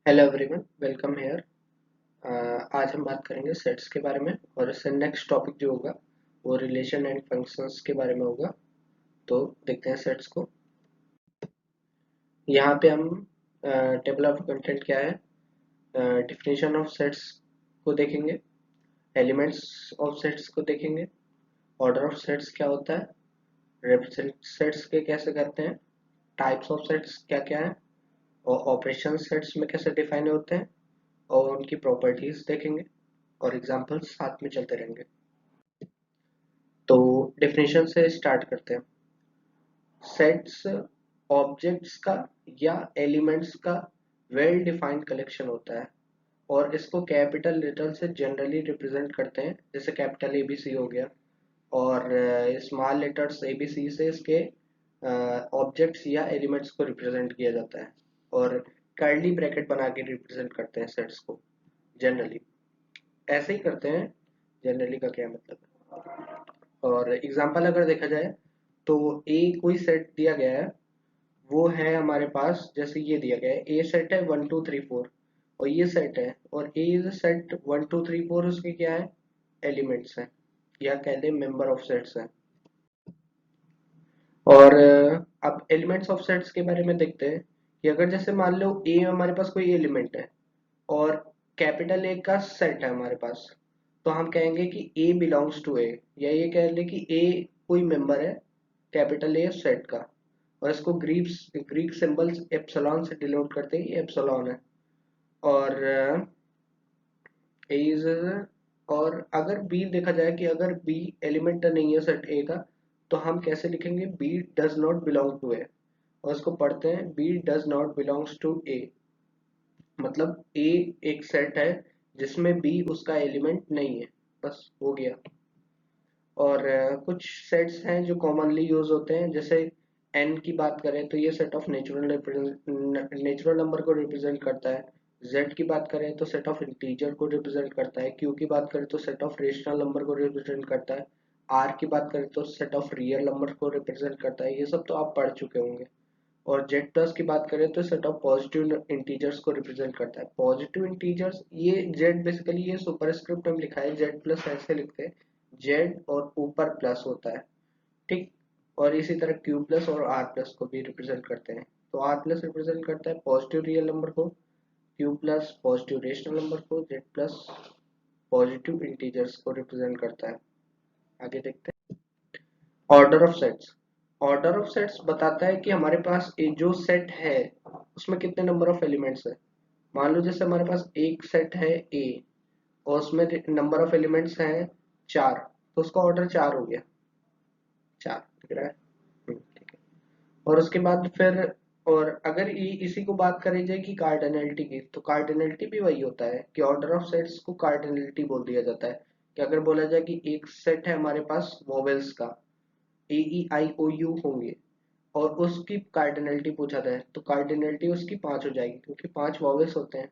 Hello everyone, welcome hair. आज हम बात करेंगे सेट्स के बारे में और इससे नेक्स्ट टॉपिक जो होगा वो रिलेशन एंड फंक्शंस के बारे में होगा। तो देखते हैं सेट्स को। यहाँ पे हम टेबल ऑफ कंटेंट क्या है, डिफिनेशन ऑफ सेट्स को देखेंगे, एलिमेंट्स ऑफ सेट्स को देखेंगे, ऑर्डर ऑफ सेट्स क्या होता है, रिप्रेजेंट सेट्स के कैसे करते हैं, टाइप्स ऑफ सेट्स क्या क्या है और ऑपरेशन सेट्स में कैसे डिफाइन होते हैं और उनकी प्रॉपर्टीज देखेंगे और एग्जांपल्स साथ में चलते रहेंगे। तो डेफिनेशन से स्टार्ट करते हैं। सेट्स ऑब्जेक्ट्स का या एलिमेंट्स का वेल डिफाइंड कलेक्शन होता है और इसको कैपिटल लेटर से जनरली रिप्रेजेंट करते हैं, जैसे कैपिटल एबीसी हो गया, और स्मॉल लेटर्स एबीसी से इसके ऑब्जेक्ट्स या एलिमेंट्स को रिप्रेजेंट किया जाता है और कर्ली ब्रैकेट बना के रिप्रेजेंट करते हैं सेट्स को जनरली। ऐसे ही करते हैं। जनरली का क्या मतलब है, और एग्जांपल अगर देखा जाए तो ए कोई सेट दिया गया है, वो है हमारे पास, जैसे ये दिया गया है ए सेट है 1 2 3 4 और ये सेट है, और ए इज सेट 1 2 3 4 उसके क्या है, एलिमेंट्स हैं या कह दे मेंबर ऑफ सेट्स हैं। और अब एलिमेंट्स ऑफ सेट्स के बारे में देखते हैं कि अगर जैसे मान लो ए हमारे पास कोई एलिमेंट है और कैपिटल ए का सेट है हमारे पास, तो हम कहेंगे कि ए बिलोंग्स टू ए, या ये कह लें कि ए कोई मेंबर है कैपिटल ए सेट का, और इसको ग्रीक सिंबल्स एप्सिलॉन से डिनोट करते हैं, ये एप्सिलॉन है। और ए इज, और अगर बी देखा जाए कि अगर बी एलिमेंट नहीं है सेट ए का, तो हम कैसे लिखेंगे, B does not belong to A, और इसको पढ़ते हैं B does not belongs to A. मतलब ए एक सेट है जिसमें बी उसका एलिमेंट नहीं है, बस हो गया। और कुछ सेट्स हैं जो कॉमनली यूज होते हैं, जैसे एन की बात करें तो ये सेट ऑफ नेचुरल नंबर को रिप्रेजेंट करता है। जेड की बात करें तो सेट ऑफ इंटीजर को रिप्रेजेंट करता है। क्यू की बात करें तो सेट ऑफ रेशनल नंबर को रिप्रेजेंट करता है। आर की बात करें तो सेट ऑफ रियल नंबर को रिप्रेजेंट करता है। ये सब तो आप पढ़ चुके होंगे। और जेड प्लस की बात करें तो सेट ऑफ पॉजिटिव इंटीजर्स को रिप्रेजेंट करता है। पॉजिटिव इंटीजर्स, ये जेड बेसिकली ये सुपरस्क्रिप्ट में लिखा है, जेड प्लस ऐसे लिखते हैं, जेड और ऊपर प्लस होता है, ठीक। और इसी तरह क्यू प्लस और आर प्लस को भी रिप्रेजेंट करते हैं। तो आर प्लस रिप्रेजेंट करता है पॉजिटिव रियल नंबर को, Q plus positive rational number को, जेड प्लस पॉजिटिव इंटीजर्स को रिप्रेजेंट करता है। आगे देखते हैं। Order of sets. Order of sets बताता है कि हमारे पास जो सेट है उसमें कितने नंबर ऑफ एलिमेंट्स है। मान लो जैसे हमारे पास एक सेट है ए और उसमें नंबर ऑफ एलिमेंट्स हैं 4, तो उसका ऑर्डर 4 हो गया, 4 दिख रहा है। ठीक है। और उसके बाद फिर, और अगर इसी को बात करी जाए कि कार्डिनलिटी की, तो कार्डिनलिटी भी वही होता है कि ऑर्डर ऑफ सेट्स को कार्डिनलिटी बोल दिया जाता है। कि अगर बोला जाए कि एक सेट है हमारे पास वोवेल्स का, ए ई आई ओ यू होंगे, और उसकी कार्डिनलिटी पूछा जाए तो कार्डिनलिटी उसकी 5 हो जाएगी, क्योंकि 5 वोवेल्स होते हैं।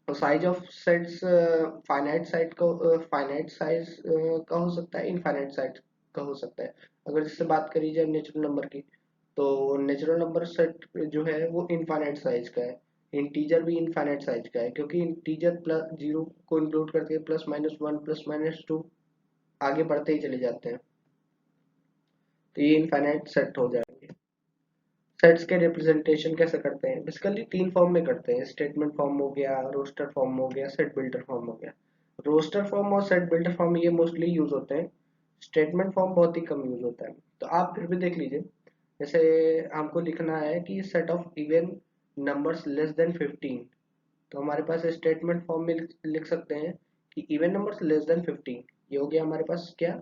और size of sets finite size का, फाइनाइट साइज का हो सकता है, इनफाइनाइट साइज का हो सकता है। अगर जिससे बात करी जाए नेचुरल नंबर की, तो नेचुरल नंबर सेट जो है वो इनफाइनाइट साइज का है। इंटीजर भी इनफाइनाइट साइज का है, क्योंकि इंटीजर प्लस जीरो को इंक्लूड करके +-1 +-2 आगे बढ़ते ही चले जाते हैं, तो ये इनफाइनाइट सेट हो जाएंगे। सेट्स के रिप्रेजेंटेशन कैसे करते हैं, बेसिकली 3 फॉर्म में करते हैं, स्टेटमेंट फॉर्म हो गया, रोस्टर फॉर्म हो गया, सेट बिल्डर फॉर्म हो गया। रोस्टर फॉर्म और सेट बिल्डर फॉर्म ये मोस्टली यूज होते हैं, स्टेटमेंट फॉर्म बहुत ही कम यूज होता है। तो आप फिर भी देख लीजिए, जैसे हमको लिखना है कि set of even numbers less than 15, तो हमारे पास स्टेटमेंट फॉर्म में लिख सकते हैं कि इवन नंबर्स लेस देन 15, ये हो गया हमारे पास क्या,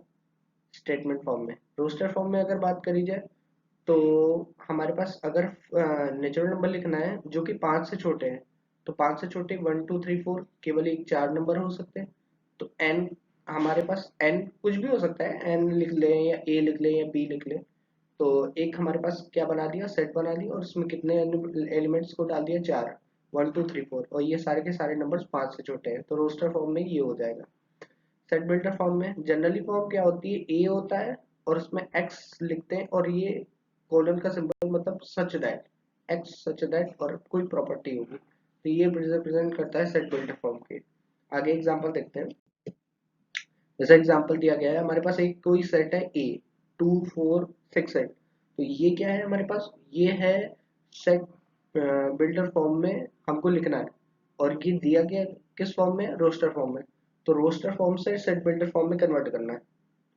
स्टेटमेंट फॉर्म में। रोस्टर फॉर्म में अगर बात करी जाए तो हमारे पास अगर नेचुरल नंबर लिखना है जो कि 5 से छोटे हैं, तो 5 से छोटे 1 2 3 4 केवल एक 4 नंबर हो सकते हैं। तो एन, हमारे पास एन कुछ भी हो सकता है, एन लिख लें या ए लिख लें या बी लिख लें। तो एक हमारे पास क्या बना दिया, सेट बना दिया, और उसमें कितने एलिमेंट्स को डाल दिया, 4, 1 2 3 4, और ये सारे के सारे नंबर्स 5 से छोटे हैं, तो रोस्टर फॉर्म में ये हो जाएगा। सेट बिल्डर फॉर्म में जनरली फॉर्म क्या होती है, ए होता है और उसमें एक्स लिखते हैं, और ये कोलन का सिंबल मतलब सच दैट, एक्स सच दैट, और कोई प्रॉपर्टी होगी। तो ये रिप्रेजेंट करता है सेट बिल्डर फॉर्म के। आगे एग्जांपल देखते हैं। जैसा एग्जांपल दिया गया है, हमारे पास एक कोई सेट है ए 2 4 6 सेट। तो ये क्या है हमारे पास, ये है सेट बिल्डर फॉर्म में हमको लिखना है, और ये दिया गया किस फॉर्म में, रोस्टर फॉर्म में। तो रोस्टर फॉर्म से सेट बिल्डर फॉर्म में कन्वर्ट करना है।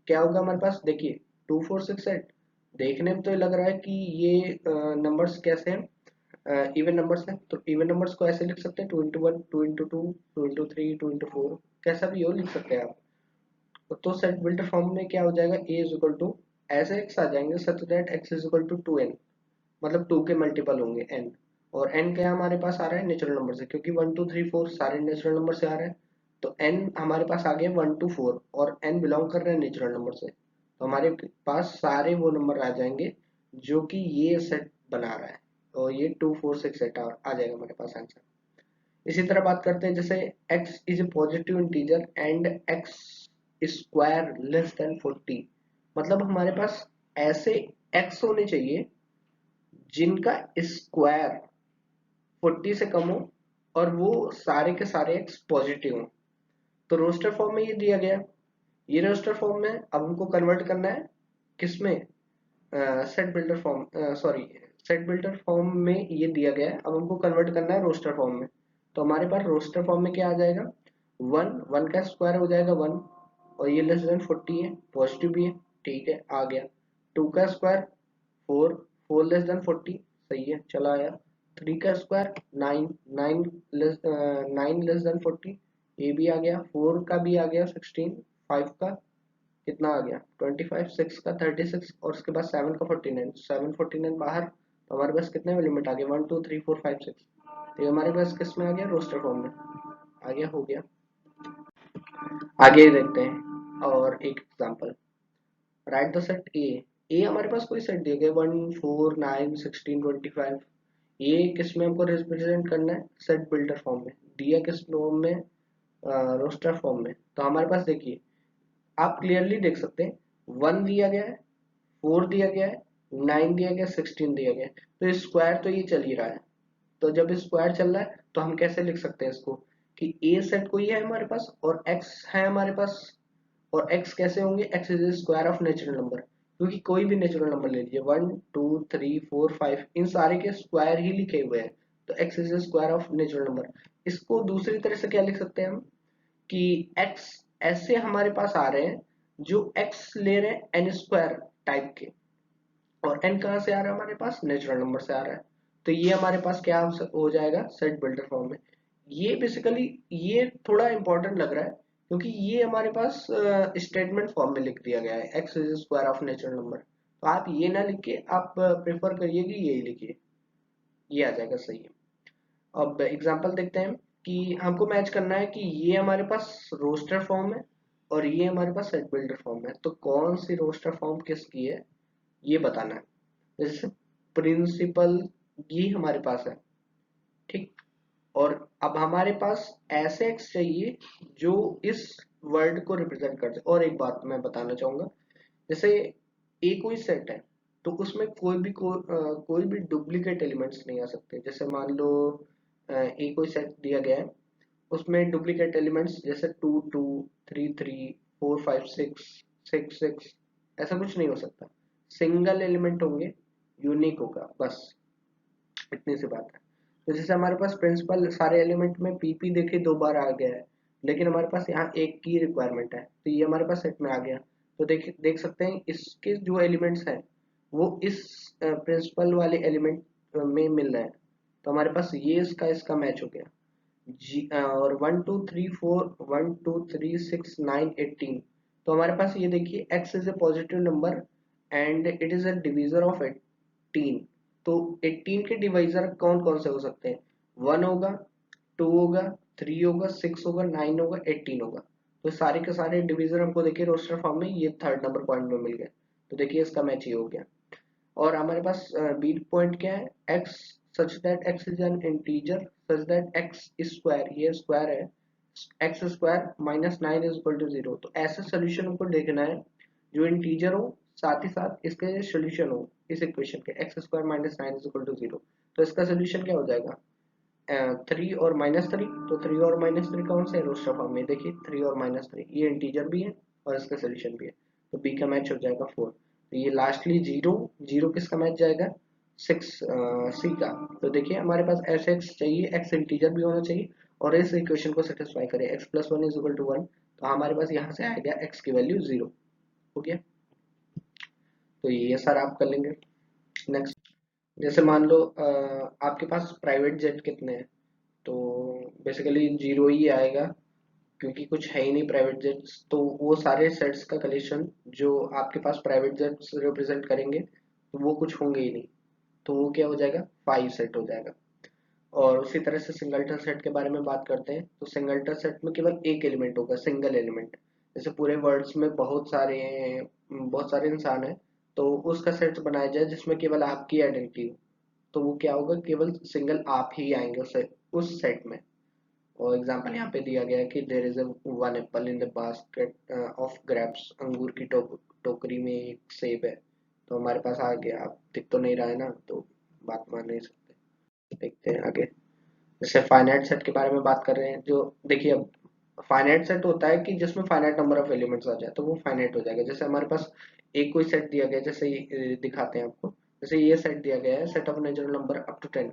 क्या होगा हमारे पास, देखिए 2 4 6 सेट। देखने में तो लग रहा है कि ये नंबर्स कैसे हैं, इवन नंबर्स हैं। तो इवन नंबर्स को ऐसे लिख सकते हैं 2 into 1 2 into 2 2 into 3 2 into 4, कैसा भी हो लिख सकते हैं आप। तो सेट बिल्डर फॉर्म में क्या हो जाएगा, ए इज इक्वल टू ऐसे एक्स आ जाएंगे such that x is equal to 2n, मतलब 2 के मल्टीपल होंगे n। और n क्या हमारे पास आ रहा है, नेचुरल नंबर से, क्योंकि 1 2 3 4 सारे नेचुरल नंबर से आ रहे हैं। तो n हमारे पास आ गए 1 to 4, और n बिलोंग कर रहे हैं नेचुरल नंबर से। तो हमारे पास सारे वो नंबर आ जाएंगे जो कि ये सेट बना रहा है, और ये 2 4 6 सेट आ जाएगा हमारे पास आंसर। इसी तरह बात करते हैं, जैसे x is a positive integer and x square less than 40। मतलब हमारे पास ऐसे x होने चाहिए जिनका स्क्वायर 40 से कम हो, और वो सारे के सारे x पॉजिटिव हो। तो रोस्टर फॉर्म में ये दिया गया, ये रोस्टर फॉर्म में अब हमको कन्वर्ट करना है किसमें, set builder form, sorry, set builder form में ये दिया गया है, अब हमको कन्वर्ट करना है रोस्टर फॉर्म में। तो हमारे पास रोस्टर फॉर्म में क्या आ जाएगा, 1 1 का स्क्वायर हो जाएगा 1, और ये लेस देन 40 है, पॉजिटिव भी है, ठीक है आ गया। 2 का स्क्वायर 4, 4 लेस देन 40, सही है चला आया। 3 का स्क्वायर 9, 9 लेस देन 40, ये भी आ गया। 4 का भी आ गया 16, 5 का कितना आ गया 25, 6 का 36, और उसके बाद 7 का 49, 7 49 बाहर। तो हमारे पास कितने एलिमेंट आ गए, 1 2 3 4 5 6। तो ये हमारे पास किस में आ गया, रोस्टर फॉर्म में आ गया, हो गया। आगे देखते हैं और एक example, write the set A. A हमारे पास कोई सेट दिया गया 1 4 9 16 25। ये किस में हमको रिप्रेजेंट करना है, सेट बिल्डर फॉर्म में, दिया किस फॉर्म में, रोस्टर फॉर्म में। तो हमारे पास देखिए, आप क्लियरली देख सकते हैं 1 दिया गया है, 4 दिया गया है, 9 दिया गया है, 16 दिया गया है। तो स्क्वायर तो ये चल ही रहा है। तो जब स्क्वायर चल रहा है तो हम कैसे लिख सकते हैं इसको, कि ए सेट कोई है हमारे पास और एक्स है हमारे पास। और x कैसे होंगे, x is square of natural number, क्योंकि कोई भी नेचुरल नंबर ले लीजिए 1 2 3 4 5, इन सारे के स्क्वायर ही लिखे हुए हैं। तो x is square of natural number. इसको दूसरी तरह से क्या लिख सकते हैं हम, कि x ऐसे हमारे पास आ रहे हैं जो x ले रहे हैं n स्क्वायर टाइप के, और n कहाँ से आ रहा है हमारे पास, नेचुरल नंबर से आ रहा है। तो ये हमारे पास क्या हो जाएगा, सेट बिल्डर फॉर्म में। ये बेसिकली ये थोड़ा इंपॉर्टेंट लग रहा है, क्योंकि ये हमारे पास स्टेटमेंट फॉर्म में लिख दिया गया है, x is square of natural number. तो आप ये ना लिख के आप प्रेफर करिए कि यही लिखिए, ये आ जाएगा सही है। अब एग्जांपल देखते हैं कि हमको मैच करना है कि ये हमारे पास रोस्टर फॉर्म है और ये हमारे पास सेट बिल्डर फॉर्म है, तो कौन सी रोस्टर फॉर्म किसकी है ये बताना है। जैसे प्रिंसिपल ये हमारे पास है, ठीक। और अब हमारे पास ऐसे एक्स चाहिए जो इस वर्ड को रिप्रेजेंट करते। और एक बात मैं बताना चाहूंगा, जैसे ए कोई सेट है, तो उसमें कोई भी डुप्लीकेट एलिमेंट्स नहीं आ सकते। जैसे मान लो ए कोई सेट दिया गया है, उसमें डुप्लीकेट एलिमेंट्स जैसे 2 2 3 3 4 5 6 6 6, ऐसा कुछ नहीं हो सकता। सिंगल एलिमेंट होंगे, यूनिक होगा, बस इतनी सी बात है। तो जैसे हमारे पास प्रिंसिपल सारे एलिमेंट में पीपी देखे 2 बार आ गया है, लेकिन हमारे पास यहाँ एक की रिक्वायरमेंट है, तो ये हमारे पास सेट में आ गया। तो देख सकते हैं इसके जो एलिमेंट्स हैं वो इस प्रिंसिपल वाले एलिमेंट में मिल रहे हैं। तो हमारे पास ये इसका मैच हो गया। और 1 2 3 4 1 2 3 6 9 18। तो हमारे पास ये देखिए x is a positive number and it is a divisor of 18। तो 18 के डिवाइजर कौन कौन से हो सकते हैं, 1 होगा, 2 होगा, 3 होगा, 6 होगा, 9 होगा, 18 होगा। तो सारे के सारे डिवीजर हमको देखिए रोस्टर फॉर्म में ये थर्ड नंबर पॉइंट में मिल गए। तो देखिए इसका मैच ये हो गया। और हमारे पास बी पॉइंट क्या है, x such that x is an integer such that x square, ये स्क्वायर है, x square minus 9 is equal to 0। तो ऐसे सोल्यूशन को देखना है जो इंटीजर हो, साथ ही साथ इसके सोल्यूशन हो इस इक्वेशन के, x square minus 9 is equal to 0। तो इसका सोल्यूशन क्या हो जाएगा, 3 और -3, तो 3 और -3 कौन से है, रोस्टर फॉर्म में देखिए 3 और -3 ये इंटीजर भी है और इसका सोल्यूशन भी है, तो बी का मैच हो जाएगा 4। तो ये लास्टली जीरो, जीरो किसका मैच जाएगा, 6 सी का। तो देखिए हमारे पास एस एक्स चाहिए, एक्स इंटीजर भी होना चाहिए और इस इक्वेशन को सेटिस्फाई करे, x+1 = 1, तो हमारे पास यहाँ से आ गया x की वैल्यू 0 हो गया। तो ये सर आप कर लेंगे। नेक्स्ट, जैसे मान लो आपके पास प्राइवेट जेट कितने हैं, तो बेसिकली जीरो ही आएगा क्योंकि कुछ है ही नहीं प्राइवेट जेट्स, तो वो सारे सेट्स का कलेक्शन जो आपके पास प्राइवेट जेट्स रिप्रेजेंट करेंगे तो वो कुछ होंगे ही नहीं, तो वो क्या हो जाएगा, 5 सेट हो जाएगा। और उसी तरह से सिंगलटन सेट के बारे में बात करते हैं, तो सिंगलटन सेट में केवल एक एलिमेंट होगा, सिंगल एलिमेंट। जैसे पूरे वर्ल्ड्स में बहुत सारे इंसान हैं, तो उसका सेट बनाया जाए जिसमें केवल आपकी आइडेंटिटी हो, तो वो क्या होगा, केवल सिंगल आप ही आएंगे उस सेट में। और एग्जांपल यहाँ पे दिया गया है कि there is one apple in the basket of grapes, अंगूर की टोकरी में एक सेब है, तो हमारे पास आ गया, आप दिख तो नहीं रहा है ना, तो बात मान नहीं सकते। देखते हैं आगे। जैसे फाइनाइट सेट के बारे में बात कर रहे हैं, जो देखिए अब फाइनाइट सेट होता है कि जिसमें फाइनाइट नंबर ऑफ एलिमेंट्स आ जाए तो वो फाइनाइट हो जाएगा। जैसे हमारे पास एक कोई सेट दिया गया है, जैसे दिखाते हैं आपको, जैसे ये सेट दिया गया है, set of natural number up to 10,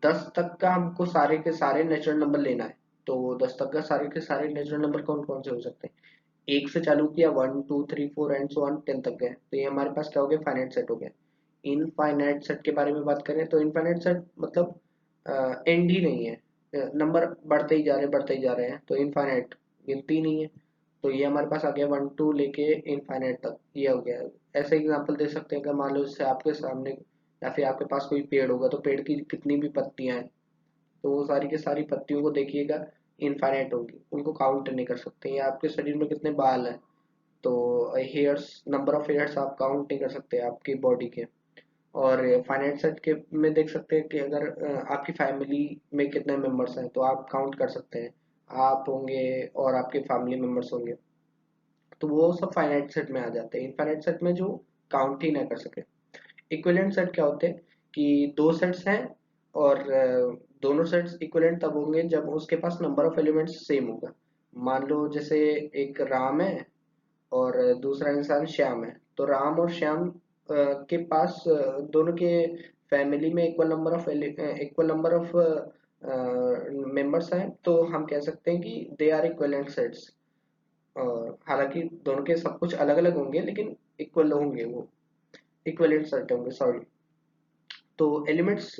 10 तक का हमको सारे के सारे नेचुरल नंबर लेना है। तो 10 तक का सारे के सारे नेचुरल नंबर कौन कौन से हो सकते हैं, एक से चालू किया, 1 2 3 4 एंड सो ऑन 10 तक गए, तो ये हमारे पास क्या हो गया, फाइनाइट सेट हो गया। इनफाइनाइट सेट के बारे में बात करें तो इनफाइनाइट सेट मतलब एंड ही नहीं है, नंबर बढ़ते ही जा रहे हैं बढ़ते ही जा रहे हैं, तो इनफाइनाइट गिनती ही नहीं है। तो ये हमारे पास आ गया 1 2 लेके इनफाइनाइट तक, ये हो गया। ऐसे एग्जांपल दे सकते हैं कि मान लो जैसे आपके सामने या फिर आपके पास कोई पेड़ होगा, तो पेड़ की कितनी भी पत्तियां हैं, तो वो सारी की सारी पत्तियों को देखिएगा, इनफाइनाइट होगी, उनको काउंट नहीं कर सकते। या आपके शरीर में कितने बाल हैं, तो हेयर्स, नंबर ऑफ हेयर्स आप काउंट नहीं कर सकते आपकी बॉडी के। और फाइनाइट सेट के में देख सकते हैं कि अगर आपकी फैमिली में कितने मेंबर्स हैं तो आप काउंट कर सकते हैं, आप होंगे और आपके फैमिली मेंबर्स होंगे, तो वो सब फाइनाइट सेट में आ जाते हैं। इनफाइनाइट सेट में जो काउंट ही ना कर सके। इक्विवेलेंट सेट क्या होते हैं कि दो सेट्स हैं और दोनों सेट्स इक्विवेलेंट तब होंगे जब उसके पास नंबर ऑफ एलिमेंट्स सेम होगा। मान लो जैसे एक राम है और दूसरा इंसान श्याम है, तो राम और श्याम के पास दोनों के फैमिली में इक्वल नंबर ऑफ मेंबर्स हैं, तो हम कह सकते हैं कि दे आर इक्विवेलेंट सेट्स। हालांकि दोनों के सब कुछ अलग अलग होंगे लेकिन इक्वल होंगे, वो इक्विवेलेंट सेट होंगे, सॉरी। तो एलिमेंट्स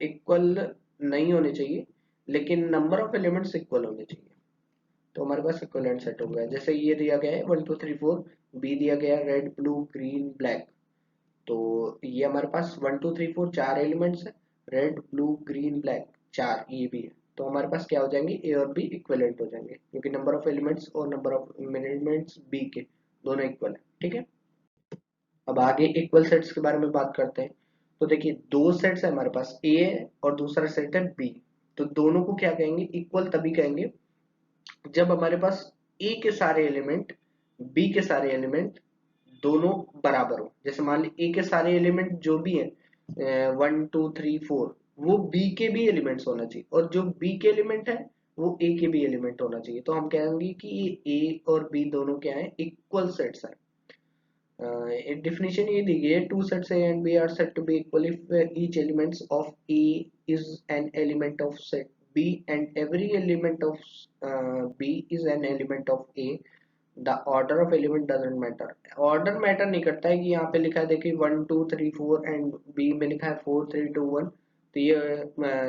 इक्वल नहीं होने चाहिए लेकिन नंबर ऑफ एलिमेंट्स इक्वल होने चाहिए, तो हमारे पास इक्विवेलेंट सेट हो गया। जैसे ये दिया गया है 1 2 3 4, बी दिया गया है रेड ब्लू ग्रीन ब्लैक, तो ये हमारे पास 1 2 3 4 चार एलिमेंट्स है, रेड ब्लू ग्रीन ब्लैक चार, ये भी है, तो हमारे पास क्या हो जाएंगे, ए और बी इक्विवेलेंट हो जाएंगे क्योंकि नंबर ऑफ एलिमेंट्स और नंबर ऑफ एलिमेंट्स बी के दोनों इक्वल है, ठीक है। अब आगे इक्वल सेट्स के बारे में बात करते हैं। तो देखिए दो सेट्स है हमारे पास, ए है और दूसरा सेट है बी, तो दोनों को क्या कहेंगे, इक्वल तभी कहेंगे जब हमारे पास ए के सारे एलिमेंट बी के सारे एलिमेंट दोनों बराबर हो। जैसे मान ली ए के सारे एलिमेंट जो भी है 1 2 3 4, वो बी के भी एलिमेंट्स होना चाहिए, और जो बी के एलिमेंट है वो ए के भी एलिमेंट होना चाहिए, तो हम कहेंगे कि ये ए और बी दोनों क्या है, इक्वल सेट्स है। एक definition ये दी गई है, two sets A and B are said to be equal if each elements of A is an element of set B and every element of B is an element of A. The order of element doesn't matter. Order matter नहीं करता है कि यहाँ पे लिखा है देखिए 1 2 3 4 and B में लिखा है 4 3 2 1, तो ये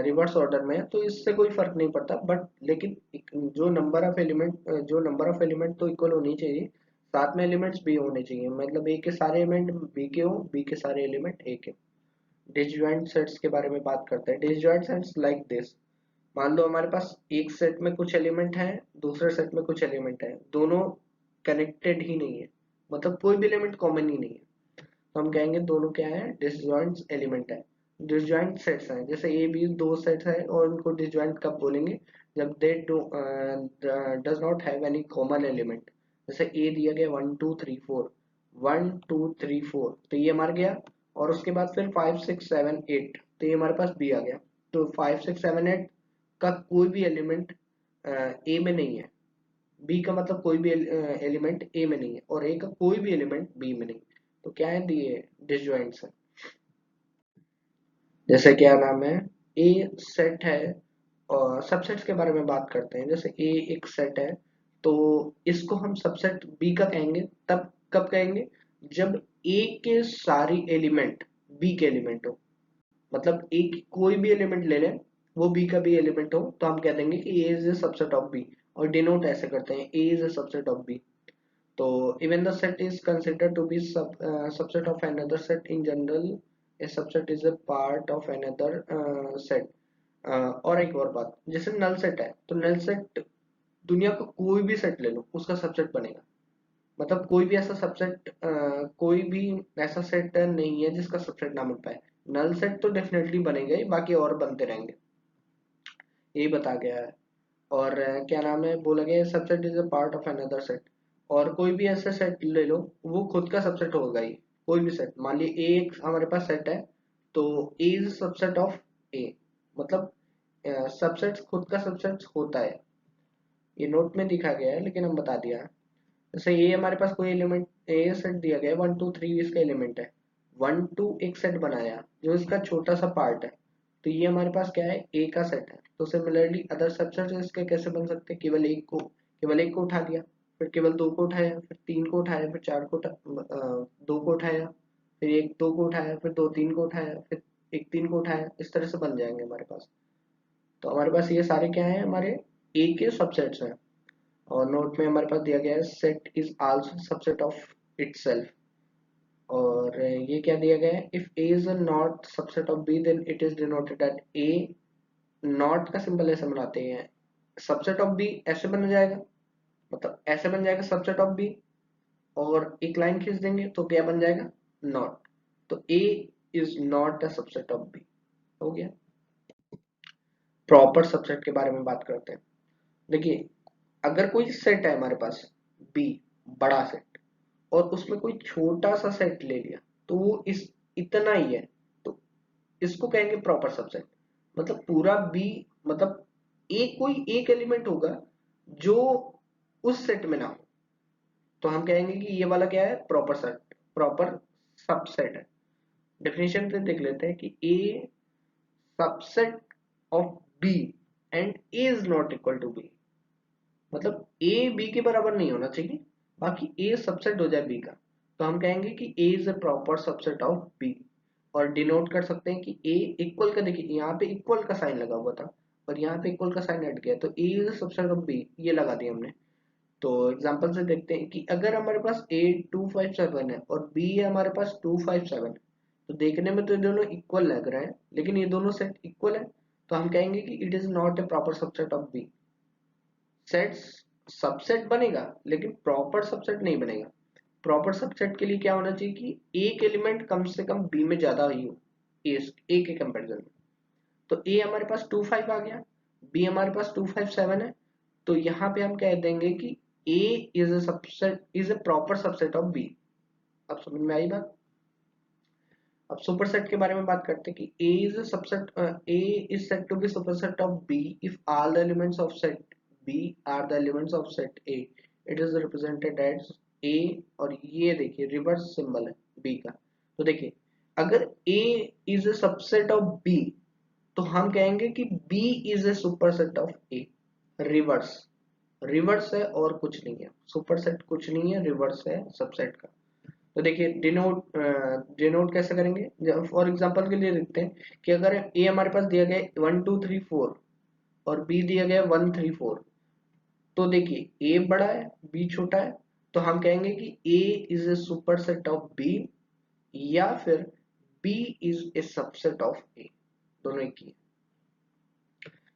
रिवर्स ऑर्डर में है, तो इससे कोई फर्क नहीं पड़ता, बट लेकिन जो नंबर ऑफ एलिमेंट तो इक्वल होनी चाहिए, साथ में एलिमेंट्स भी होने चाहिए, मतलब ए के सारे एलिमेंट बी के हो, बी के सारे एलिमेंट ए के। डिसजॉइंट सेट्स के बारे में बात करते हैं। डिसजॉइंट सेट्स लाइक दिस, मान लो हमारे पास एक सेट में कुछ एलिमेंट है, दूसरे सेट में कुछ एलिमेंट है, दोनों कनेक्टेड ही नहीं है, मतलब कोई भी एलिमेंट कॉमन ही नहीं है, तो हम कहेंगे दोनों क्या है, डिसजॉइंट एलिमेंट है। डिसजॉइंट सेट्स हैं, जैसे ए बी दो सेट्स हैं और उनको डिसजॉइंट कब बोलेंगे, जब दे does not have any common element. जैसे ए दिया गया 1 2 3 4, 1 2 3 4, तो ये हमारा गया, और उसके बाद फिर 5 6 7 8, तो ये हमारे पास बी आ गया। तो 5 6 7 8 का कोई भी एलिमेंट ए में नहीं है, बी का मतलब कोई भी एलिमेंट ए में नहीं है, और ए का कोई भी एलिमेंट बी में नहीं, तो क्या है, दिए डिसजॉइंट्स है। जैसे क्या नाम है, ए सेट है, और सबसेट्स के बारे में बात करते हैं। जैसे ए एक सेट है, तो इसको हम सबसेट बी का कहेंगे तब कब कहेंगे, जब ए के सारी एलिमेंट बी के एलिमेंट हो। मतलब ए की कोई भी एलिमेंट ले लें, वो बी का भी एलिमेंट हो, तो हम कह देंगे कि A is a subset of B, और डिनोट ऐसे करते हैं, A is a subset of B. तो even the set is considered to be subset of another set in general, a subset is a part of another set। और एक और बात, जैसे नल सेट है, तो नल सेट दुनिया का कोई भी सेट ले लो उसका सबसेट बनेगा। मतलब कोई भी ऐसा सबसेट, कोई भी ऐसा सेट नहीं है जिसका सबसेट ना मिल पाए। नल सेट तो डेफिनेटली बनेगा ही, बाकी और बनते रहेंगे, यही बता गया है। और क्या नाम है, बोला गया subset is a part of another set. और कोई भी ऐसा सेट ले लो, वो खुद का सबसेट होगा ही। कोई भी सेट, मान लीजिए ए एक हमारे पास सेट है, तो ए इज सबसेट ऑफ ए। मतलब सबसेट खुद का सबसेट होता है, ये नोट में दिखा गया है लेकिन हम बता दिया। जैसे ए हमारे पास कोई एलिमेंट, ए सेट दिया गया है 1 2 3 इसका एलिमेंट है, 1 2 एक सेट बनाया जो इसका छोटा सा पार्ट है, तो ये हमारे पास क्या है, ए का सेट है। तो सिमिलरली अदर सबसेट इसके कैसे बन सकते हैं, केवल एक को उठा लिया, फिर केवल दो को उठाया, फिर तीन को उठाया, फिर दो को उठाया, फिर एक दो को उठाया, फिर दो तीन को उठाया, फिर एक तीन को उठाया, इस तरह से बन जाएंगे हमारे पास। तो हमारे पास ये सारे क्या है, हमारे ए के सबसेट्स हैं। और नोट में हमारे पास दिया गया है set is also subset of itself. और ये क्या दिया गया है, if A is not subset of B then it is denoted at A. Not का सिंबल ऐसे बनाते हैं, सबसेट ऑफ बी ऐसे बन जाएगा, मतलब ऐसे बन जाएगा सबसेट ऑफ बी, और एक लाइन खींच देंगे तो क्या बन जाएगा, नॉट। तो A is not a subset of B, हो गया। प्रॉपर सबसेट के बारे में बात करते हैं। देखिए, अगर कोई सेट है हमारे पास बी, बड़ा सेट, और उसमें कोई छोटा सा सेट ले लिया, तो वो इस इतना ही है, तो इसको कहेंगे प्रॉपर सबसेट। मतलब पूरा बी, मतलब एक कोई एक एलिमेंट होगा जो उस सेट में ना हो, तो हम कहेंगे कि ये वाला क्या है, प्रॉपर सेट, प्रॉपर सबसेट है। डेफिनेशन से देख लेते हैं कि A subset of B and A is not equal to B. मतलब ए बी के बराबर नहीं होना चाहिए, बाकी ए सबसेट हो जाए बी का, तो हम कहेंगे कि A is a proper subset of B. और डिनोट कर सकते हैं कि ए इक्वल का, देखिए यहाँ पे इक्वल का साइन लगा हुआ था, और यहाँ पे इक्वल का साइन हट गया, तो A is a subset of B, ये लगा दिया हमने। तो एग्जांपल से देखते हैं कि अगर हमारे पास ए 2 5 7 है और बी है हमारे पास 2 5 7, तो देखने में तो ये दोनों इक्वल लग रहे हैं, लेकिन ये दोनों सेट इक्वल है, तो हम कहेंगे कि it is not a proper subset of B. Sets subset बनेगा लेकिन प्रॉपर सबसेट नहीं बनेगा। प्रॉपर सबसेट के लिए क्या होना चाहिए कि एक एलिमेंट कम से कम बी में ज्यादा ही हो, ए के कंपैरिजन में। तो ए हमारे पास 2 5 आ गया, बी हमारे पास 2 5 7 है, तो यहाँ पे हम कह देंगे कि A is a subset, is a proper subset of B. अब समझ में आई बात। अब सुपरसेट के बारे में बात करते हैं कि A is a subset, A is set to B superset of B if all the elements of set B are the elements of set A, it is represented as A. और ये देखिए रिवर्स सिंबल है B का। तो देखिए, अगर A is a subset of B, तो हम कहेंगे कि B is a superset of A. Reverse, reverse है और कुछ नहीं है, सुपरसेट कुछ नहीं है, रिवर्स है सबसेट का। तो देखिए डिनोट कैसे करेंगे, फॉर एग्जांपल के लिए देखते हैं कि अगर ए हमारे पास दिया गया है 1 2 3 4 और बी दिया गया है 1 3 4, तो देखिए ए बड़ा है बी छोटा है, तो हम कहेंगे कि A is a superset of B, या फिर B is a subset of A, दोनों एक ही है।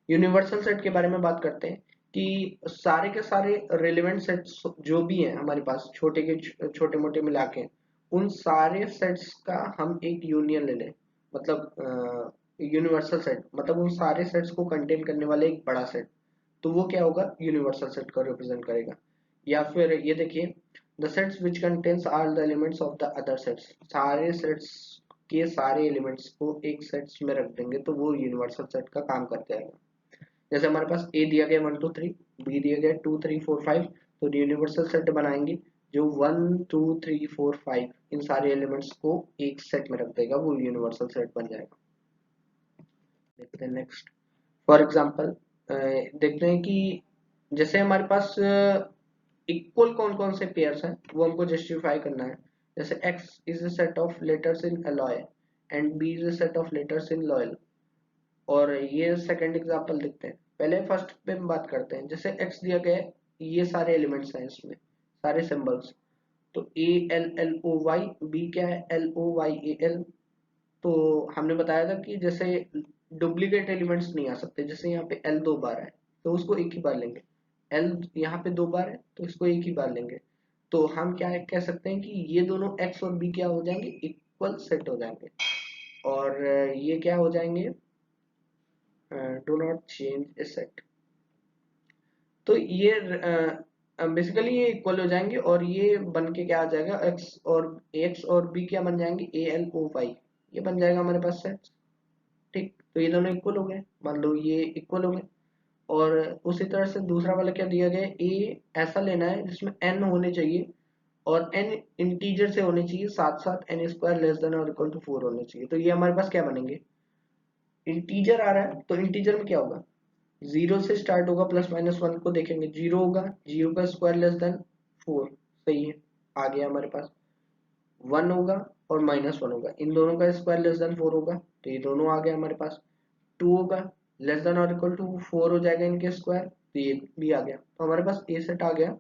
यूनिवर्सल सेट के बारे में बात करते हैं कि सारे के सारे रेलेवेंट सेट्स जो भी हैं हमारे पास, छोटे के छोटे मोटे मिला के, उन सारे सेट्स का हम एक यूनियन ले लें, मतलब यूनिवर्सल सेट, मतलब उन सारे सेट्स को कंटेन करने वाले एक बड़ा सेट, तो वो क्या होगा, यूनिवर्सल सेट को रिप्रेजेंट करेगा। या फिर ये देखिए, the sets which contains all the elements of the other sets, सारे सेट्स के सारे एलिमेंट्स को एक सेट्स में रख देंगे तो वो यूनिवर्सल सेट का काम कर जाएगा। जैसे हमारे पास ए दिया गया 1 2 3, बी दिया गया 2 3 4 5, तो यूनिवर्सल सेट बनाएंगे जो 1 2 3 4 5 इन सारे एलिमेंट्स को एक सेट में रख देगा, वो यूनिवर्सल सेट बन जाएगा। देखते हैं नेक्स्ट। फॉर एग्जाम्पल देखते हैं कि जैसे हमारे पास इक्वल कौन कौन से पेयर्स हैं वो हमको जस्टिफाई करना है। जैसे x is a set of letters in alloy and b is a set of letters in loyal। और ये सेकंड एग्जांपल देखते हैं। पहले फर्स्ट पे हम बात करते हैं। जैसे x दिया गया है, ये सारे एलिमेंट्स हैं इसमें, सारे सिंबल्स। तो a l l o y, b क्या है l o y a l। तो हमने बताया था कि जैसे डुप्लीकेट एलिमेंट्स नहीं आ सकते। जैसे यहाँ पे l 2 बार है तो उसको एक ही बार लेंगे, l यहाँ पे 2 बार है तो इसको एक ही बार लेंगे। तो हम क्या कह सकते हैं कि ये दोनों x और b क्या हो जाएंगे, इक्वल सेट हो जाएंगे। और ये क्या हो जाएंगे, do not change A set. तो ये बेसिकली ये इक्वल हो जाएंगे और ये बन के क्या आ जाएगा, x और b क्या बन जाएंगे, a l o y, ये बन जाएगा हमारे पास सेट। ठीक, तो ये दोनों इक्वल हो गए, मान लो ये इक्वल हो गए। और उसी तरह से दूसरा वाला क्या दिया गया है, ए ऐसा लेना है जिसमें एन होने चाहिए और एन इंटीजर से होने चाहिए, साथ साथ एन स्क्वायर लेस देन और इक्वल टू 4 होने चाहिए। तो ये हमारे पास क्या बनेंगे, इंटीजर आ रहा है तो इंटीजर में क्या होगा, जीरो से स्टार्ट होगा, प्लस माइनस वन को देखेंगे, जीरो होगा, जीरो का स्क्वायर लेस देन 4, सही है, आ गया हमारे पास। वन होगा और माइनस वन होगा, इन दोनों का स्क्वायर लेस देन 4 होगा, तो ये दोनों आ गया हमारे पास। टू होगा, लेस देन और इक्वल टू 4 हो जाएगा इनके स्क्वायर, तो ये भी आ गया। तो हमारे पास ए सेट आ गया,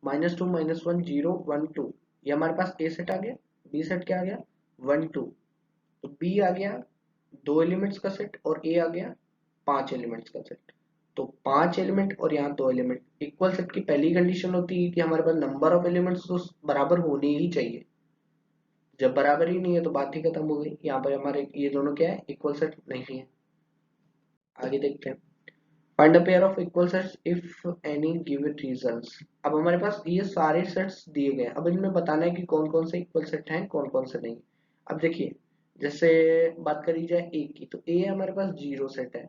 -2 -1 0 1 2, ये हमारे पास ए सेट आ गया। बी सेट क्या आ गया, 1 2। तो बी आ गया 2 एलिमेंट्स का सेट और ए आ गया 5 एलिमेंट्स का सेट। तो 5 एलिमेंट और यहाँ 2 एलिमेंट, इक्वल सेट की पहली कंडीशन होती है कि हमारे पास नंबर ऑफ एलिमेंट्स तो बराबर होने ही चाहिए। जब बराबर ही नहीं है तो बात ही खत्म हो गई। यहाँ पर हमारे ये दोनों क्या है, इक्वल सेट नहीं है। आगे देखते हैं। Find a pair of equal sets if any given reasons. अब हमारे पास ये सारे सेट्स दिए गए हैं, अब इनमें बताना है कि कौन कौन से इक्वल सेट हैं, कौन कौन से नहीं। अब देखिए, जैसे बात करी जाए ए की, तो ए हमारे पास जीरो सेट है।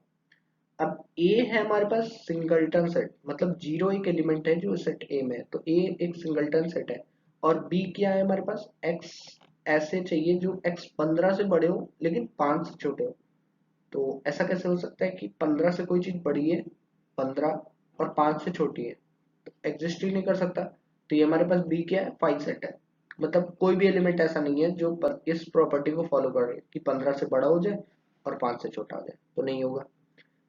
अब ए है हमारे पास सिंगलटन सेट, मतलब जीरो एक एलिमेंट है जो सेट ए में है, तो ए एक सिंगलटन सेट है। और बी क्या है हमारे पास, एक्स ऐसे चाहिए जो एक्स 15 से बड़े हो लेकिन 5 से छोटे हो। तो ऐसा कैसे हो सकता है कि 15 से कोई चीज बड़ी है, 15 और 5 से छोटी है, तो एग्जिस्ट ही नहीं कर सकता। तो ये हमारे पास बी क्या है, 5 सेट है। मतलब कोई भी एलिमेंट ऐसा नहीं है जो इस प्रॉपर्टी को फॉलो कर रहे कि 15 से बड़ा हो जाए और 5 से छोटा हो जाए, तो नहीं होगा।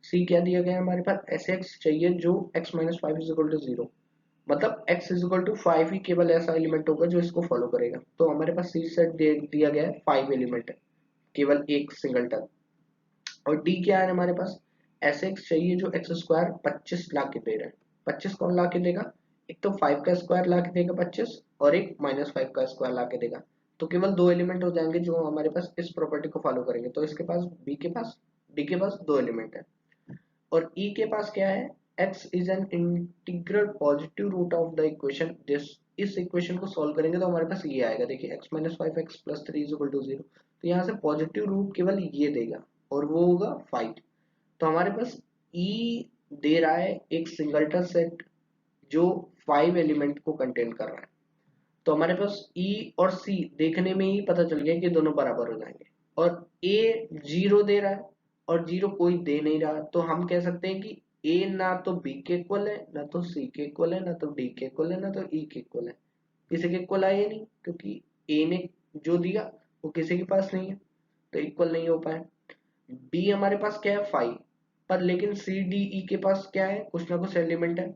सी क्या दिया गया है हमारे पास, ऐसे एक्स चाहिए जो x minus five is equal to zero, मतलब x इज इक्वल टू 5 ही केवल ऐसा एलिमेंट होगा जो इसको फॉलो करेगा। तो हमारे पास सी सेट दिया गया है 5 एलिमेंट है, केवल एक सिंगलटन। और डी क्या है हमारे पास, ऐसे एक्स चाहिए जो एक्स स्क्वायर 25 ला के दे रहा है। 25 कौन ला के देगा, एक तो 5 का स्क्वायर ला के देगा 25, और एक -5 का स्क्वायर ला के देगा। तो केवल दो एलिमेंट हो जाएंगे जो हमारे पास इस प्रॉपर्टी को फॉलो करेंगे। तो इसके पास बी के पास, डी के पास दो एलिमेंट है। और ई के पास क्या है, x is an integral positive root of the equation this. इस इक्वेशन को सॉल्व करेंगे तो हमारे पास ये आएगा, देखिए x minus five x plus three is equal to zero. तो यहाँ से पॉजिटिव रूट केवल ये देगा और वो होगा 5। तो हमारे पास e दे रहा है एक सिंगलटन सेट जो 5 एलिमेंट को कंटेन कर रहा है। तो हमारे पास E और C देखने में ही पता चल गया कि दोनों बराबर हो जाएंगे। और A जीरो दे रहा है और जीरो कोई दे नहीं रहा, तो हम कह सकते हैं कि A ना तो B के इक्वल है, ना तो C के इक्वल है, ना तो D के इक्वल है, ना तो E के इक्वल है। किसी के इक्वल आया नहीं क्योंकि A ने जो दिया वो किसी के पास नहीं है, तो इक्वल नहीं हो पाया। B हमारे पास क्या है 5, पर लेकिन C D E के पास क्या है, कुछ ना कुछ एलिमेंट है,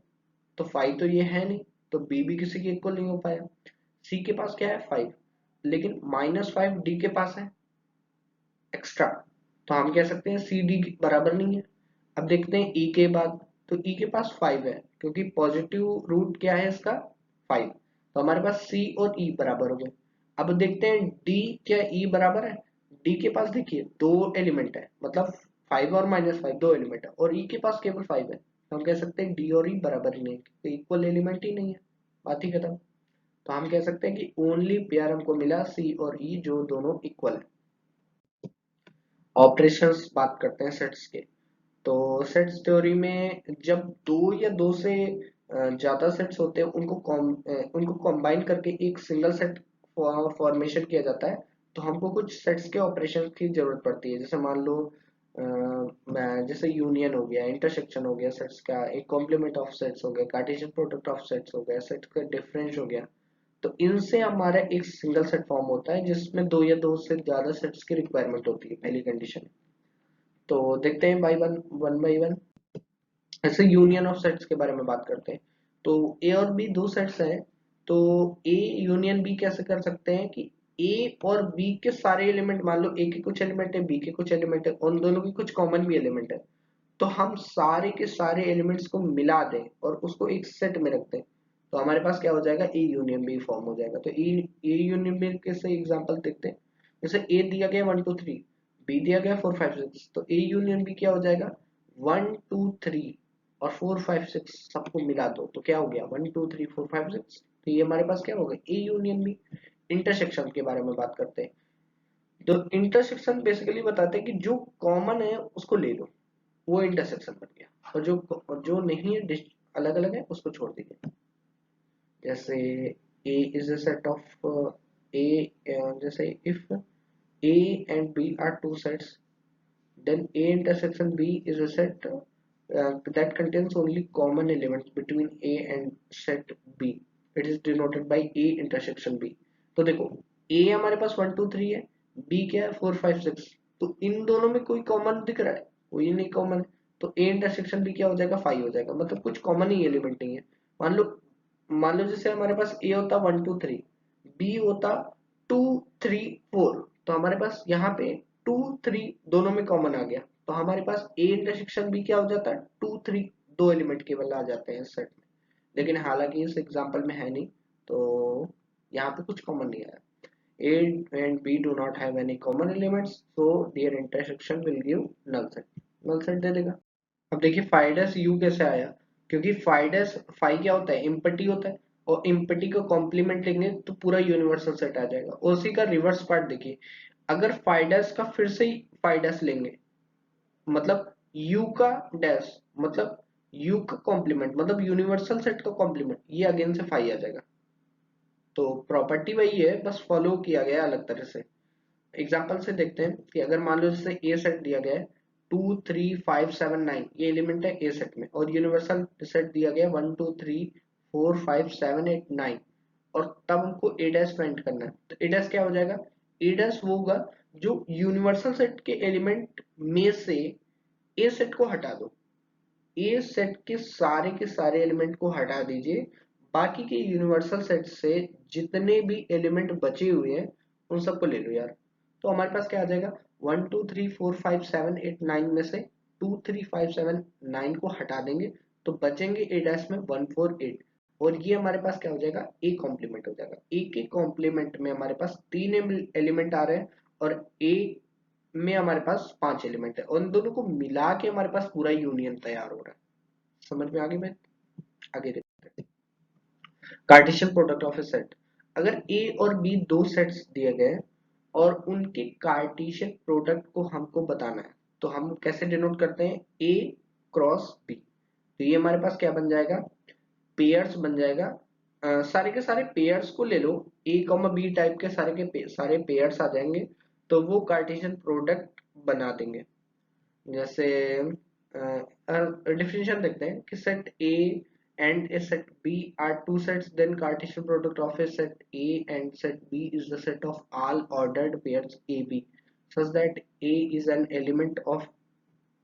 तो 5 तो ये है नहीं, तो B भी किसी के इक्वल नहीं हो पाया। सी के पास क्या है 5, लेकिन -5 डी के पास है एक्स्ट्रा, तो हम कह सकते हैं सी डी बराबर नहीं है। अब देखते हैं ई के बाद, तो ई के पास 5 है क्योंकि पॉजिटिव रूट क्या है इसका 5, तो हमारे पास सी और ई बराबर हो गए। अब देखते हैं डी क्या ई बराबर है, डी के पास देखिए दो एलिमेंट है, मतलब 5 और -5 दो एलिमेंट है, और ई के पास केवल 5 है, तो हम कह सकते हैं डी और ई बराबर ही नहीं, तो इक्वल एलिमेंट ही नहीं है, बात ही खत्म। तो हम कह सकते हैं कि ओनली पेयर हमको मिला सी और ई जो दोनों इक्वल है। ऑपरेशंस बात करते हैं सेट्स के। तो सेट्स थ्योरी में जब दो या दो से ज्यादा सेट्स होते हैं उनको कंबाइन करके एक सिंगल सेट फॉर्मेशन किया जाता है, तो हमको कुछ सेट्स के ऑपरेशन की जरूरत पड़ती है। जैसे मान लो जैसे यूनियन हो गया, इंटरसेक्शन हो गया सेट्स का, एक कॉम्प्लीमेंट ऑफ सेट्स हो गया, कार्टेशियन प्रोडक्ट ऑफ सेट्स हो गया, सेट का डिफरेंस हो गया। तो इनसे हमारा एक सिंगल सेट फॉर्म होता है जिसमें दो या दो से ज्यादा सेट्स की रिक्वायरमेंट होती है पहली कंडीशन। तो देखते हैं वन बाई वन। ऐसे यूनियन ऑफ सेट्स के बारे में बात करते हैं। तो ए और बी दो सेट्स हैं, तो ए यूनियन बी कैसे कर सकते हैं कि ए और बी के सारे एलिमेंट, मान लो ए के कुछ एलिमेंट है, बी के कुछ एलिमेंट है, उन दोनों की कुछ कॉमन भी एलिमेंट है, तो हम सारे के सारे एलिमेंट्स को मिला दें और उसको एक सेट में रख दें, तो हमारे पास क्या हो जाएगा, ए यूनियन बी फॉर्म हो जाएगा। तो ए यूनियन बी के से एग्जांपल देखते हैं। जैसे ए दिया गया 1 2 3, बी दिया गया 4 5 6, तो ए यूनियन बी क्या हो जाएगा, 1 2 3 और 4 5 6 सबको मिला दो तो क्या हो गया, 1 2 3 4 5 6। तो ये हमारे पास क्या होगा, ए यूनियन बी। इंटरसेक्शन के बारे में बात करते हैं। तो इंटरसेक्शन बेसिकली बताते हैं कि जो कॉमन है उसको ले लो, वो इंटरसेक्शन बन गया, और जो नहीं है, अलग अलग है, उसको छोड़ दीजिए। जैसे A is a set of A, जैसे if A and B are two sets, then A intersection B is a set that contains only common elements between A and set B. It is denoted by A intersection B. तो देखो A हमारे पास 1 2 3 है, B क्या है 4 5 6, तो इन दोनों में कोई कॉमन दिख रहा है, कोई नहीं कॉमन है, तो A इंटरसेक्शन B क्या हो जाएगा, 5 हो जाएगा, मतलब कुछ कॉमन ही एलिमेंट नहीं है। मान लो जैसे हमारे पास A होता 1 2 3, B होता 2 3 4, तो हमारे पास यहाँ पे 2 3 दोनों में कॉमन आ गया, तो हमारे पास A इंटरसेक्शन B क्या हो जाता है, 2 3 दो एलिमेंट केवल आ जाते हैं इस सेट में। लेकिन हालांकि इस एग्जांपल में है नहीं, तो यहाँ पे कुछ कॉमन नहीं आया। A and B do not have any common elements, so their intersection will give null set। null set दे देगा। अब देखिए फाइडस यू कैसे आया, क्योंकि फाइडस फाइ क्या होता है, इम्पटी होता है, और इम्पटी को कॉम्प्लीमेंट लेंगे तो पूरा यूनिवर्सल सेट आ जाएगा। और उसी का रिवर्स पार्ट देखिए, अगर फाइडस का फिर से ही फाइडस लेंगे, मतलब यू का डैश, मतलब यू का कॉम्प्लीमेंट, मतलब यूनिवर्सल सेट का कॉम्प्लीमेंट, ये अगेन से फाइ आ जाएगा। तो प्रॉपर्टी वही है, बस फॉलो किया गया अलग तरह से। एग्जाम्पल से देखते हैं कि अगर मान लो जैसे ए सेट दिया गया है 2 3 5 7 9, ये एलिमेंट है ए सेट में, और यूनिवर्सल सेट दिया गया 1 2 3 4 5 7 8 9, और तब हमको ए डैश फाइंड करना है। तो ए डैश क्या हो जाएगा, ए डैश वो होगा जो यूनिवर्सल सेट के एलिमेंट में से ए सेट को हटा दो, ए सेट के सारे एलिमेंट को हटा दीजिए, बाकी के यूनिवर्सल सेट से जितने भी एलिमेंट बचे हुए हैं उन सबको ले लो यार। तो हमारे पास क्या आ जाएगा, 1 2 3 4 5 7 8 9 में से 2 3 5 7 9 को हटा देंगे, तो बचेंगे ए डैश में 1 4 8, और ये हमारे पास क्या हो जाएगा, ए कॉम्प्लीमेंट हो जाएगा। ए के कॉम्प्लीमेंट में हमारे पास 3 एलिमेंट आ रहे हैं, और ए में हमारे पास 5 एलिमेंट है, और इन दोनों को मिला के हमारे पास पूरा यूनियन तैयार हो रहा है। समझ में आ गई बात? आगे देखते हैं। Cartesian product of A set. अगर ए और बी दो सेट्स दिए गए और उनके कार्टेशियन प्रोडक्ट को हमको बताना है, तो हम कैसे डिनोट करते हैं, ए क्रॉस बी। तो ये हमारे पास क्या बन जाएगा, पेयर्स बन जाएगा। सारे के सारे पेयर्स को ले लो, ए कॉमा बी टाइप के सारे पेयर्स आ जाएंगे, तो वो कार्टेशियन प्रोडक्ट बना देंगे। जैसे डिफिनेशन देखते हैं कि set A and a set B are two sets, then Cartesian product of a set A and set B is the set of all ordered pairs AB, such that A is an element of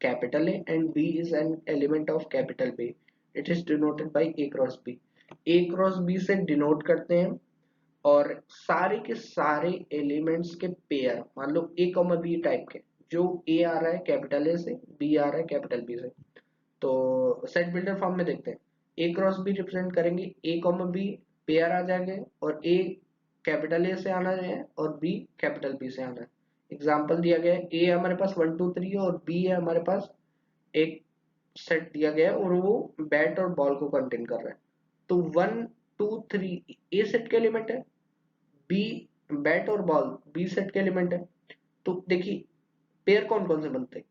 capital A and B is an element of capital B. It is denoted by A cross B। A cross B से denote करते हैं, और सारे के सारे elements के pair, मान लो ए comma B type के, जो ए आ रहा है कैपिटल ए से, बी आ रहा है कैपिटल बी से, तो सेट बिल्डर फॉर्म में देखते हैं। ए क्रॉस बी रिप्रेजेंट करेंगे, ए कॉमा बी पेयर आ जाएंगे, और ए कैपिटल ए से आना है और बी कैपिटल बी से आना है। एग्जाम्पल दिया गया है, ए हमारे पास 1 2 3 है, और बी है हमारे पास एक सेट दिया गया है, और वो बैट और बॉल को कंटेन कर रहा है। तो 1 2 3 ए सेट के एलिमेंट है, बी बैट और बॉल बी सेट के एलिमेंट है। तो देखिए पेयर कौन कौन से बनते हैं,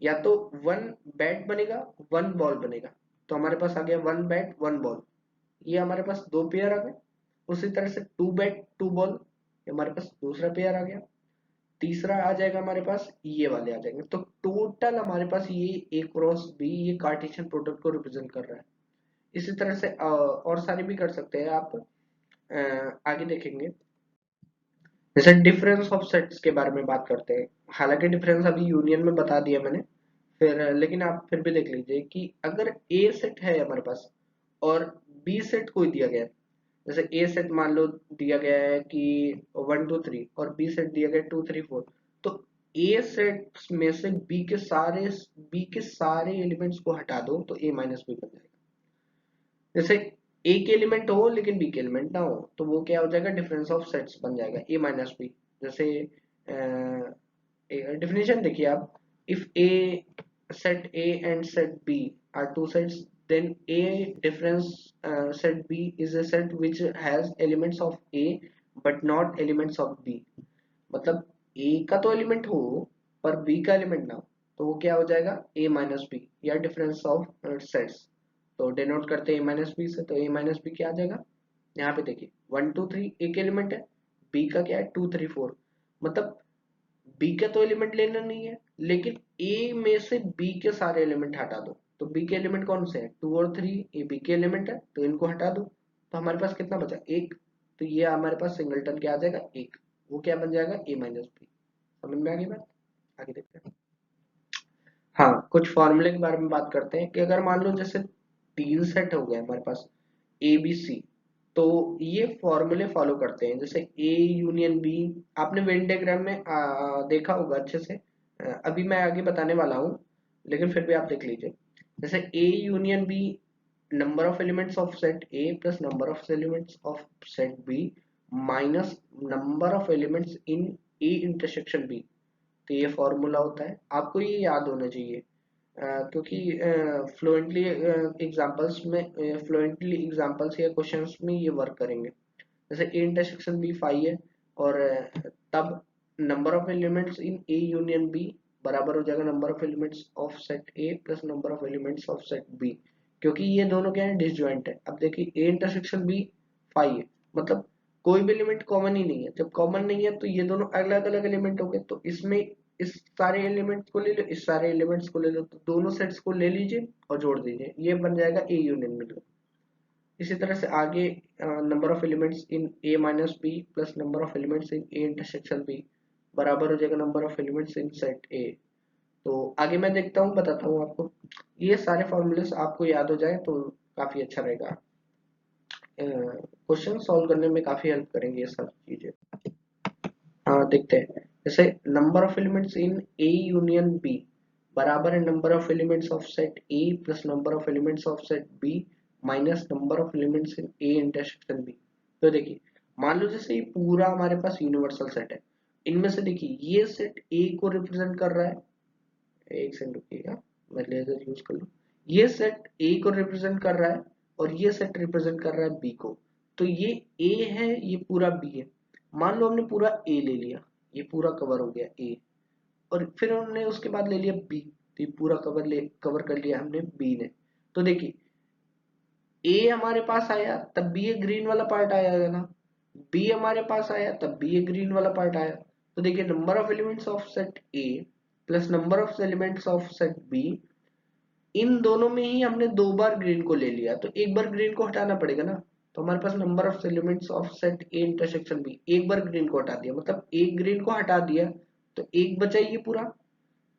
या तो वन बैट बनेगा, वन बॉल बनेगा। तो हमारे पास आ गया वन बैट वन बॉल, ये हमारे पास दो पेयर आ गए। उसी तरह से टू बैट टू बॉल, ये हमारे पास दूसरा पेयर आ गया। तीसरा आ जाएगा हमारे पास, ये वाले आ जाएंगे। तो टोटल हमारे पास ये ए क्रॉस बी, ये कार्टेशियन प्रोडक्ट को रिप्रेजेंट कर रहा है। इसी तरह से और सारे भी कर सकते हैं आप, आगे देखेंगे। जैसे डिफरेंस ऑफ सेट्स के बारे में बात करते हैं। हालांकि डिफरेंस अभी यूनियन में बता दिया मैंने, फिर लेकिन आप फिर भी देख लीजिए कि अगर ए सेट है हमारे पास और बी सेट कोई दिया गया है, जैसे ए सेट मान लो दिया गया है कि 1 2 3 और बी सेट दिया गया 2 3 4, तो ए सेट में से बी के सारे एलिमेंट्स को हटा दो तो ए माइनस बी बन जाएगा। जैसे ए के एलिमेंट हो लेकिन बी के एलिमेंट ना हो, तो वो क्या हो जाएगा, डिफरेंस ऑफ सेट्स बन जाएगा ए माइनस बी। जैसे डेफिनेशन देखिए आप, if A set A and set B are two sets, then A difference set B is a set which has elements of A but not elements of B। मतलब A का तो element हो पर B का element ना हो, तो वो क्या हो जाएगा, A माइनस बी, या डिफरेंस ऑफ सेट्स। तो डिनोट करते हैं A माइनस बी से, तो A माइनस बी क्या आ जाएगा, यहाँ पे देखिए 1 2 3 एक एलिमेंट है, B का क्या है 2 3 4। मतलब बी का तो एलिमेंट लेना नहीं है, लेकिन ए में से बी के सारे एलिमेंट हटा दो। तो बी के एलिमेंट कौन से हैं, 2 और 3, ये बी के एलिमेंट है, तो इनको हटा दो। तो हमारे पास कितना बचा, एक। तो ये हमारे पास सिंगलटन क्या आ जाएगा, एक। वो क्या बन जाएगा, ए माइनस बी। समझ में आ गई बात, आगे देखते हैं। हाँ, कुछ फॉर्मूले के बारे में बात करते हैं कि अगर मान लो जैसे तीन सेट हो गए हमारे पास ए बी सी, तो ये फॉर्मूले फॉलो करते हैं। जैसे ए यूनियन बी, आपने वेन डायग्राम में देखा होगा अच्छे से। अभी मैं आगे बताने वाला हूँ, लेकिन फिर भी आप देख लीजिए। जैसे A union B, number of elements of set A plus number of elements of set B minus number of elements in A intersection B. तो ये फॉर्मूला होता है, आपको ये याद होना चाहिए। क्योंकि फ्लुएंटली एग्जांपल्स या क्वेश्चंस में ये वर्क करेंगे। जैसे ए इंटरसेक्शन बी 5 है, और तब number of elements in A union B बराबर हो जाएगा number of elements of set A plus number of elements of set B, क्योंकि ये दोनों क्या है, डिसजॉइंट है। अब देखिए ए इंटरसेक्शन बी 5 है, मतलब कोई भी एलिमेंट कॉमन ही नहीं है। जब कॉमन नहीं है तो ये दोनों अलग अलग एलिमेंट हो गए। तो इसमें इस सारे एलिमेंट्स को ले लो, इस सारे एलिमेंट्स को ले लो, तो दोनों सेट्स को ले लीजिए और जोड़ दीजिए, ये बन जाएगा ए यूनियन बी। इसी तरह से आगे number of elements in A minus B plus number of elements in A intersection B बराबर हो जाएगा number of elements in set A. तो आगे मैं देखता हूँ, बताता हूँ आपको। ये सारे फॉर्मूलेस आपको याद हो जाए तो काफी अच्छा रहेगा, क्वेश्चन सॉल्व करने में काफी हेल्प करेंगे ये सब चीजें। हाँ, देखते हैं। जैसे number of elements in A union B बराबर है number of elements of set A plus number of elements of set B minus number of elements in A intersection B. तो देखिए, मान लो जैसे ये पूरा हमारे पास यूनिवर्सल सेट है, इनमें से देखिए ये सेट ए को रिप्रेजेंट कर रहा है। एक सेकंड रुकिएगा, मैं लेजर यूज कर लूँ। ये सेट ए को रिप्रेजेंट कर रहा है और ये सेट रिप्रेजेंट कर रहा है बी को। तो ये ए है, ये पूरा बी है। मान लो हमने पूरा ए ले लिया, ये पूरा कवर हो गया ए, और फिर हमने उसके बाद ले लिया बी, तो ये पूरा कवर कर लिया हमने बी ने। तो देखिए, ए हमारे पास आया तब बी ए ग्रीन वाला पार्ट आया ना, बी हमारे पास आया तब बी ए ग्रीन वाला पार्ट आया। तो देखिए, number of elements of set A plus number of elements of set B, इन दोनों में ही हमने दो बार ग्रीन को ले लिया, तो एक बार ग्रीन को हटाना पड़ेगा ना। तो हमारे पास number of elements of set A intersection B, एक बार ग्रीन को हटा दिया, मतलब एक ग्रीन को हटा दिया, तो एक बचा ये पूरा,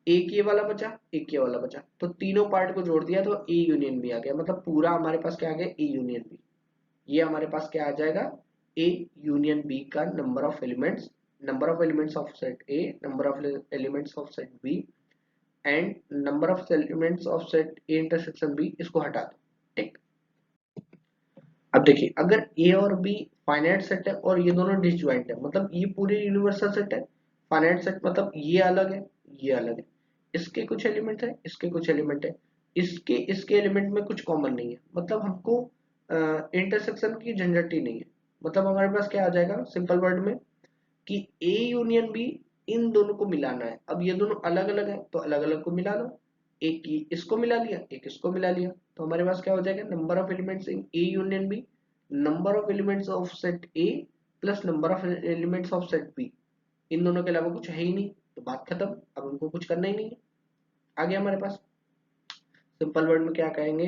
एक ये वाला बचा, एक ये वाला बचा, तो तीनों पार्ट को जोड़ दिया तो ए यूनियन बी आ गया। मतलब पूरा हमारे पास क्या आ गया, ए यूनियन बी। ये हमारे पास क्या आ जाएगा, ए यूनियन बी का number of elements of set A, number of elements of set B and number of elements of set A intersection B, इसको हटा दो। ठीक। अब देखिए, अगर ए और बी फाइनाइट सेट है और ये दोनों डिसजॉइंट है, मतलब ये पूरे यूनिवर्सल सेट है। फाइनाइट सेट मतलब ये अलग है, ये अलग है, इसके कुछ एलिमेंट है, इसके कुछ एलिमेंट है, इसके इसके एलिमेंट में कुछ कॉमन नहीं है, मतलब हमको इंटरसेक्शन की झंझट ही नहीं है। मतलब हमारे पास क्या आ जाएगा सिंपल वर्ड में, कि ए यूनियन बी इन दोनों को मिलाना है। अब ये दोनों अलग अलग है तो अलग अलग को मिला लो, एक की इसको मिला लिया, एक इसको मिला लिया, तो हमारे पास क्या हो जाएगा, number of elements in A union B, number of elements of set A plus number of elements of set B. इन दोनों के अलावा कुछ है ही नहीं, तो बात खत्म, अब उनको कुछ करना ही नहीं है। आगे हमारे पास सिंपल वर्ड में क्या कहेंगे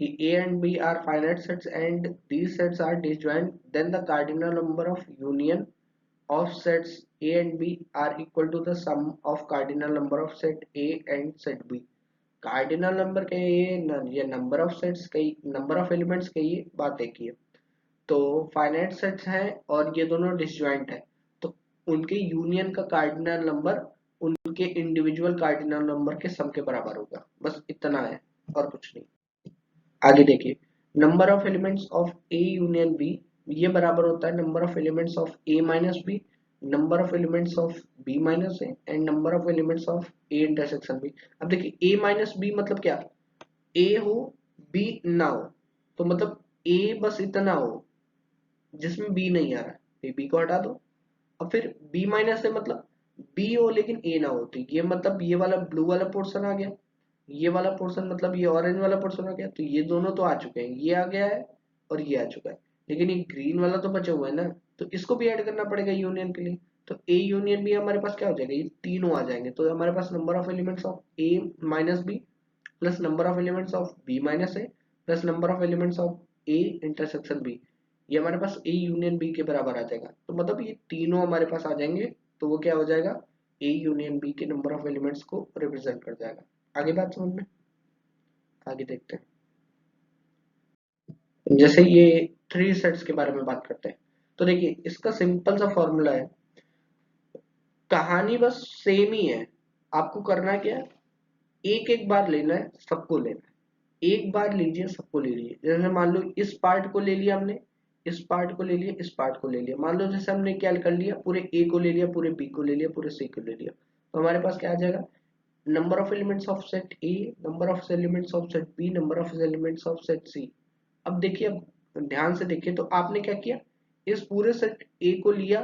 कि A and B are finite sets and these sets are disjoint, then the cardinal number of union of sets A and B are equal to the sum of cardinal number of set A and set B। Cardinal number का ये number of sets का number of elements का ये बात एक ही है। तो finite sets हैं और ये दोनों डिसजॉइंट है, तो उनके यूनियन का कार्डिनल नंबर उनके इंडिविजुअल कार्डिनल नंबर के सम के बराबर होगा, बस इतना है और कुछ नहीं। आगे देखिए, number of elements of A union B, ये बराबर होता है number of elements of A minus B, number of elements of B minus A and number of elements of A intersection B. अब देखिए ए माइनस बी मतलब क्या, ए हो B ना हो, तो मतलब ए बस इतना हो जिसमें बी नहीं आ रहा है, फिर बी को हटा दो। अब फिर बी माइनस है मतलब बी हो लेकिन ए ना हो, तो ये मतलब ये वाला ब्लू वाला पोर्शन आ गया, ये वाला पोर्शन मतलब ये ऑरेंज वाला पोर्शन आ गया, तो ये दोनों तो आ चुके हैं, ये आ गया है और ये आ चुका है, लेकिन ये ग्रीन वाला तो बचा हुआ है ना, तो इसको भी ऐड करना पड़ेगा यूनियन के लिए। तो ए यूनियन बी हमारे पास क्या हो जाएगा, ये तीनों आ जाएंगे, तो हमारे पास number of elements of A minus B plus number of elements of B minus A plus number of elements of A intersection B, ये हमारे पास ए यूनियन बी के बराबर आ जाएगा। तो मतलब ये तीनों हमारे पास आ जाएंगे, तो वो क्या हो जाएगा, ए यूनियन बी के नंबर ऑफ एलिमेंट्स को रिप्रेजेंट कर जाएगा। आगे बात समझ में, आगे देखते हैं। जैसे ये थ्री सेट्स के बारे में बात करते हैं, तो देखिए इसका सिंपल सा फॉर्मूला है, कहानी बस सेम ही है। आपको करना क्या है, एक एक बार लेना है, सबको लेना है, एक बार लीजिए सबको ले लीजिए। जैसे मान लो इस पार्ट को ले लिया हमने, इस पार्ट को ले लिया, इस पार्ट को ले लिया, मान लो जैसे हमने क्या कर लिया, पूरे ए को ले लिया, पूरे बी को ले लिया, पूरे सी को ले लिया, तो हमारे पास क्या आ जाएगा, number of elements of set A, number of elements of set B, number of elements of set C. अब देखिए, अब ध्यान से देखिए, तो आपने क्या किया, इस पूरे सेट ए को लिया,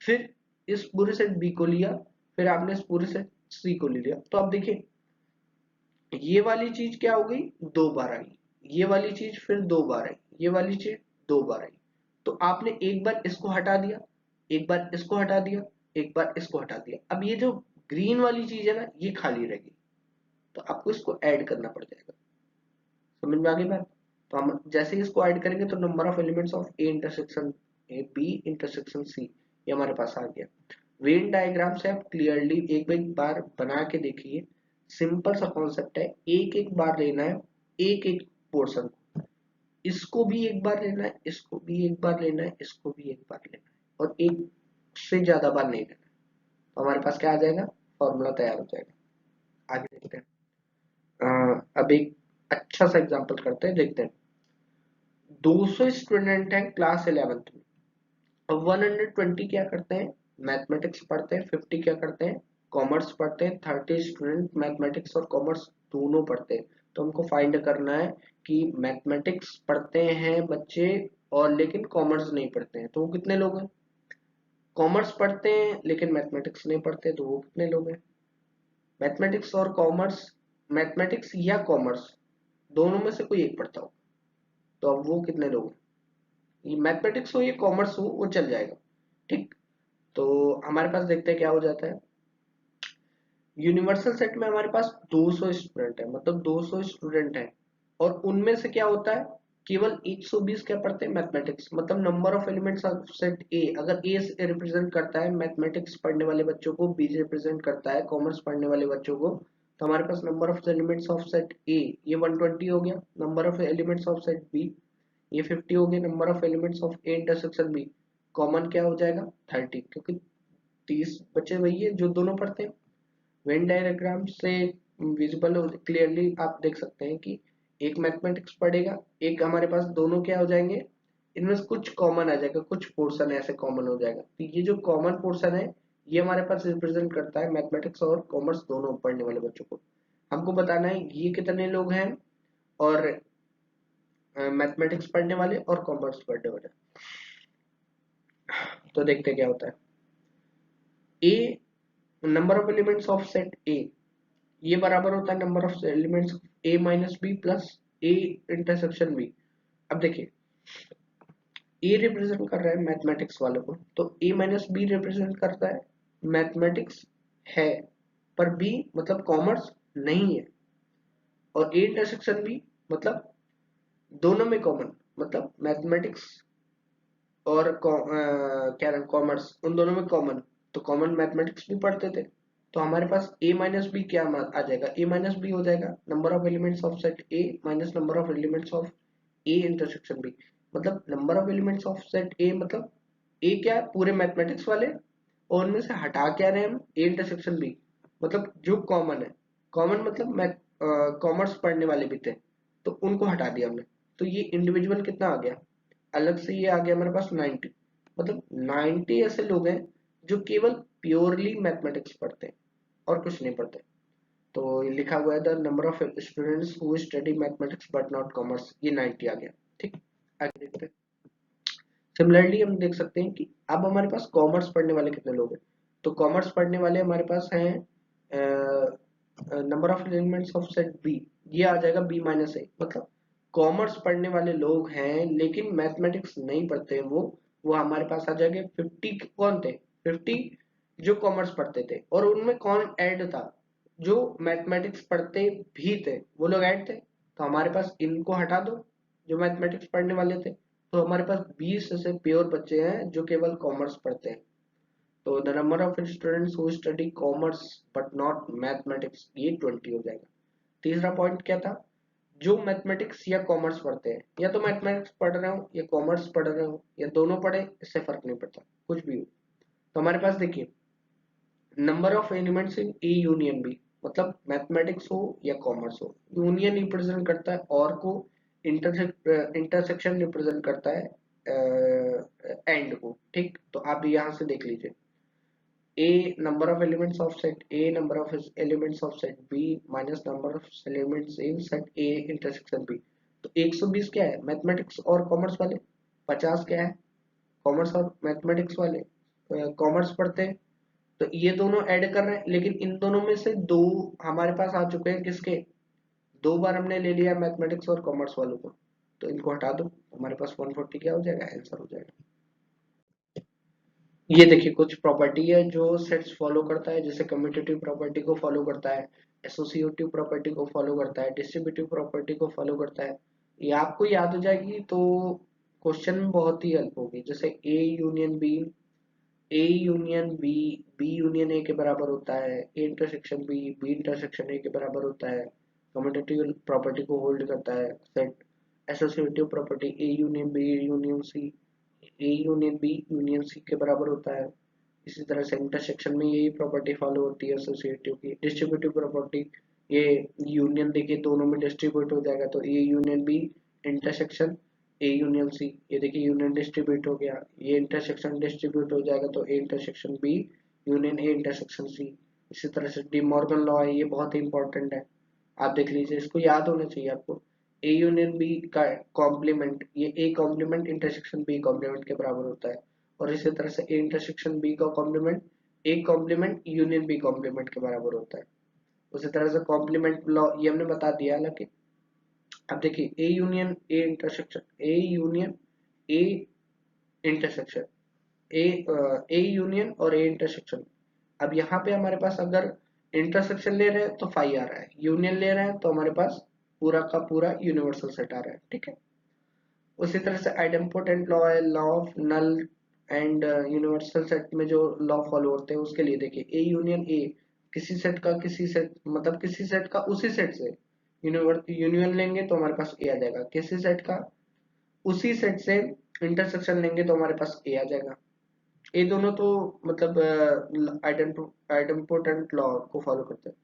फिर इस पूरे सेट बी को लिया, फिर आपने इस पूरे सेट सी को ले लिया, तो अब देखिए ये वाली चीज क्या हो गई, दो बार आई, ये वाली चीज फिर दो बार आई, ये वाली चीज दो बार आई, तो आपने एक बार इसको हटा दिया, एक बार इसको हटा दिया, एक बार इसको हटा दिया, अब ये जो ग्रीन वाली चीज है ना ये खाली रहेगी, तो आपको इसको ऐड करना पड़ जाएगा। समझ में आ गई बात, तो हम जैसे ही इसको ऐड करेंगे तो number of elements of A intersection A B intersection C ये हमारे पास आ गया। वेन डायग्राम से आप क्लियरली एक बार बना के देखिए, सिंपल सा कॉन्सेप्ट है, एक एक बार लेना है, एक एक पोर्शन, इसको भी एक बार लेना है, इसको भी एक बार लेना है, इसको भी एक बार लेना है, और एक से ज्यादा बार नहीं लेना है, तो हमारे पास क्या आ जाएगा, फॉर्मूला तैयार हो जाएगा। आगे देखते हैं। अब एक अच्छा सा एग्जांपल करते हैं, देखते हैं। 200 स्टूडेंट हैं क्लास 11th में, अब 120 क्या करते हैं, मैथमेटिक्स पढ़ते हैं, 50 क्या करते हैं, कॉमर्स पढ़ते हैं, 30 स्टूडेंट मैथमेटिक्स और कॉमर्स दोनों पढ़ते हैं। तो हमको फाइंड करना है कि मैथमेटिक्स पढ़ते हैं बच्चे और लेकिन कॉमर्स नहीं पढ़ते हैं, तो वो कितने लोग हैं, कॉमर्स पढ़ते हैं लेकिन मैथमेटिक्स नहीं पढ़ते, तो वो कितने लोग हैं, मैथमेटिक्स और कॉमर्स, मैथमेटिक्स या कॉमर्स दोनों में से कोई एक पढ़ता हो, तो अब वो कितने लोग हैं, ये मैथमेटिक्स हो या कॉमर्स हो वो चल जाएगा, ठीक। तो हमारे पास देखते हैं क्या हो जाता है, यूनिवर्सल सेट में हमारे पास 200 स्टूडेंट है, मतलब 200 स्टूडेंट है, और उनमें से क्या होता है, केवल 120 क्या पढ़ते हैं, मैथमेटिक्स, मतलब number of elements of set ए, अगर ए रिप्रेजेंट करता है मैथमेटिक्स पढ़ने वाले बच्चों को, बी रिप्रेजेंट करता है कॉमर्स पढ़ने वाले बच्चों को, तो हमारे पास number of elements of set A ये 120 हो गया, number of elements of set B ये 50 हो गया, number of elements of A intersection B common क्या हो जाएगा 30, क्योंकि 30 बच्चे वही है जो दोनों पढ़ते हैं। वेन डायग्राम से विजिबल क्लियरली आप देख सकते हैं कि एक मैथमेटिक्स पढ़ेगा, एक हमारे पास दोनों क्या हो जाएंगे, इनमें से कुछ कॉमन आ जाएगा, कुछ पोर्शन ऐसे कॉमन हो जाएगा, तो ये जो कॉमन पोर्शन है ये हमारे पास रिप्रेजेंट करता है मैथमेटिक्स और कॉमर्स दोनों पढ़ने वाले बच्चों को। हमको बताना है ये कितने लोग हैं, और मैथमेटिक्स पढ़ने वाले और कॉमर्स पढ़ने वाले। तो देखते क्या होता है, A number of elements of set A ये बराबर होता है number of elements A minus B plus A intersection B. अब देखिए ए रिप्रेजेंट कर रहा है मैथमेटिक्स वालों को, तो ए माइनस बी रिप्रेजेंट करता है मैथमेटिक्स है, पर बी मतलब कॉमर्स नहीं है, और ए इंटरसेक्शन बी मतलब दोनों में कॉमन, मतलब मैथमेटिक्स और क्या नाम कॉमर्स उन दोनों में कॉमन, तो कॉमन मैथमेटिक्स भी पढ़ते थे। तो हमारे पास a माइनस बी क्या आ जाएगा, a माइनस बी हो जाएगा number of elements of set a minus number of elements of a intersection b। मतलब number of elements of set a मतलब a क्या है पूरे मैथमेटिक्स वाले, और उनमें से हटा क्या रहे हम a इंटरसेक्शन b, मतलब जो कॉमन है। कॉमन मतलब मैथ कॉमर्स पढ़ने वाले भी थे, तो उनको हटा दिया हमने। तो ये इंडिविजुअल कितना आ गया, अलग से ये आ गया हमारे पास 90। मतलब 90 ऐसे लोग हैं जो केवल प्योरली मैथमेटिक्स पढ़ते हैं और कुछ नहीं पढ़ते। तो ये लिखा हुआ है the number of students who study mathematics but not commerce, ये 90 आ गया। ठीक, आगे देखते हैं। सिमिलरली हम देख सकते हैं कि अब हमारे पास कॉमर्स पढ़ने वाले कितने लोग हैं। तो कॉमर्स पढ़ने वाले हमारे पास हैं number of elements of set B, ये आ जाएगा बी माइनस ए। मतलब कॉमर्स पढ़ने वाले लोग हैं लेकिन मैथमेटिक्स नहीं पढ़ते हैं, वो हमारे पास आ जाएंगे 50। कौन थे 50 जो कॉमर्स पढ़ते थे, और उनमें कौन ऐड था, जो मैथमेटिक्स पढ़ते भी थे वो लोग ऐड थे। तो हमारे पास इनको हटा दो जो मैथमेटिक्स पढ़ने वाले थे, तो हमारे पास 20 ऐसे प्योर बच्चे हैं जो केवल कॉमर्स पढ़ते हैं। तो the number of students who study commerce but not mathematics, ये 20 हो जाएगा। तीसरा पॉइंट क्या था, जो मैथमेटिक्स या कॉमर्स पढ़ते हैं, या तो मैथमेटिक्स पढ़ रहे हो या कॉमर्स पढ़ रहे हो या दोनों पढ़े, इससे फर्क नहीं पड़ता कुछ भी हो। तो हमारे पास देखिए number of elements in A union B, मतलब मैथमेटिक्स हो या कॉमर्स हो, यूनियन रिप्रेजेंट करता है और को, इंटरसेक्शन रिप्रेजेंट करता है एंड को। ठीक, तो आप यहाँ से देख लीजिए a number of elements of set a number of elements of set b minus number of elements in set a intersection b। तो 120 क्या है मैथमेटिक्स और कॉमर्स वाले, 50 क्या है कॉमर्स और मैथमेटिक्स वाले कॉमर्स पढ़ते हैं। तो ये दोनों ऐड कर रहे हैं, लेकिन इन दोनों में से दो हमारे पास आ चुके हैं किसके, दो बार हमने ले लिया मैथमेटिक्स और कॉमर्स वालों को, तो इनको हटा दो, हमारे पास 140 क्या हो जाएगा, आंसर हो जाएगा। ये देखिए कुछ प्रॉपर्टी है जो सेट्स फॉलो करता है, जैसे कम्यूटेटिव प्रॉपर्टी को फॉलो करता है, एसोसिएटिव प्रॉपर्टी को फॉलो करता है, डिस्ट्रीब्यूटिव प्रॉपर्टी को फॉलो करता है। ये आपको याद हो जाएगी तो क्वेश्चन में बहुत ही हेल्प होगी। जैसे A union B, A union B, B union A के बराबर होता है, A intersection B, B intersection A के बराबर होता है। कम्यूटेटिव प्रॉपर्टी को होल्ड करता है set. Associative property A union B union C, A union B union C के बराबर होता है। इसी तरह से इंटरसेक्शन में यही प्रॉपर्टी फॉलो होती है एसोसिएटिव की। डिस्ट्रीब्यूटिव प्रॉपर्टी, ये यूनियन देखिए दोनों में डिस्ट्रीब्यूट हो जाएगा, तो A union B intersection A union C, ये देखिए यूनियन डिस्ट्रीब्यूट हो गया, ये इंटरसेक्शन डिस्ट्रीब्यूट हो जाएगा तो A intersection B union A intersection C. इसी तरह से डी मॉर्गन लॉ है, ये बहुत ही इंपॉर्टेंट है, आप देख लीजिए, इसको याद होना चाहिए आपको। ए यूनियन बी का कॉम्प्लीमेंट, ये A complement intersection B complement के बराबर होता है, और इसी तरह से ए इंटरसेक्शन बी का complement A complement union B complement के बराबर होता है। उसी तरह से कॉम्प्लीमेंट लॉ ये हमने बता दिया हालांकि। अब देखिए A union A intersection, A union A intersection, A A union और ए इंटरसेक्शन। अब यहाँ पे हमारे पास अगर इंटरसेक्शन ले रहे हैं तो फाई आ रहा है, यूनियन ले रहे हैं तो हमारे पास पूरा का पूरा यूनिवर्सल सेट आ रहा है। ठीक है, उसी तरह से आइडेम्पोटेंट लॉ है, law of null and universal set में जो लॉ फॉलो होते हैं उसके लिए देखिए ए यूनियन ए, किसी सेट का किसी सेट मतलब किसी सेट का उसी सेट से यूनियन लेंगे तो हमारे पास ए आ जाएगा, किसी सेट का उसी सेट से इंटरसेक्शन लेंगे तो हमारे पास ए आ जाएगा। ये दोनों तो मतलब आइडेम्पोटेंट लॉ को फॉलो करते हैं।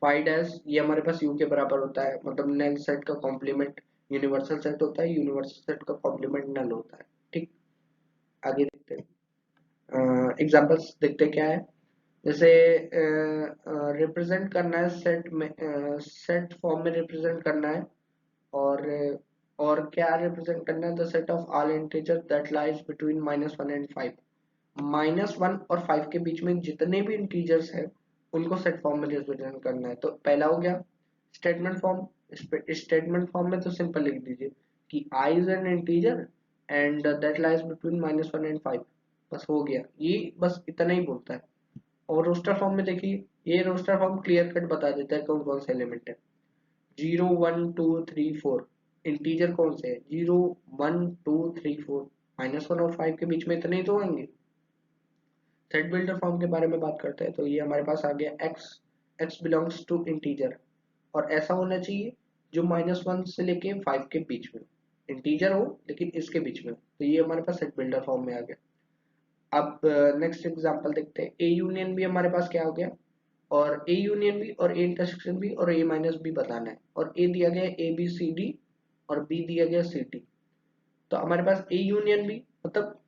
फाइव डैश ये हमारे पास यू के बराबर होता है, मतलब नल सेट का कॉम्प्लीमेंट यूनिवर्सल सेट होता है, यूनिवर्सल सेट का कॉम्प्लीमेंट नल होता है। ठीक, आगे देखते हैं एग्जांपल्स, देखते हैं क्या है। जैसे रिप्रेजेंट करना है सेट में, सेट फॉर्म में रिप्रेजेंट करना है, और और क्या रिप्रेजेंट करना है, the set of all integer that lies between -1 and 5। -1 और 5 के बीच में जितने भी इंटीजर्स हैं उनको सेट फॉर्म में रिप्रेजेंट करना है। तो पहला हो गया स्टेटमेंट फॉर्म। स्टेटमेंट फॉर्म में तो सिंपल लिख दीजिए कि i is an integer and that lies between -1 and 5। बस हो गया, ये बस इतना ही बोलता है। और रोस्टर फॉर्म में देखिए, ये रोस्टर फॉर्म क्लियर कट बता देता है कौन कौन से एलिमेंट है। 0 1 2 3 4 इंटीजर कौन से है, 0 1 2 3 4, -1 और 5 के बीच में इतने ही तो होंगे। सेट बिल्डर फॉर्म के बारे में बात करते हैं, तो ये हमारे पास आ गया x बिलोंग्स टू इंटीजर, और ऐसा होना चाहिए जो -1 से लेके 5 के बीच में इंटीजर हो, लेकिन इसके बीच में। तो ये हमारे पास सेट बिल्डर फॉर्म में आ गया। अब नेक्स्ट एग्जांपल देखते हैं। ए यूनियन बी हमारे पास क्या हो गया, और ए यूनियन बी और ए इंटरसेक्शन बी और ए माइनस बी बताना है, और ए दिया गया ए बी सी डी और बी दिया गया सी डी। तो हमारे पास ए यूनियन बी मतलब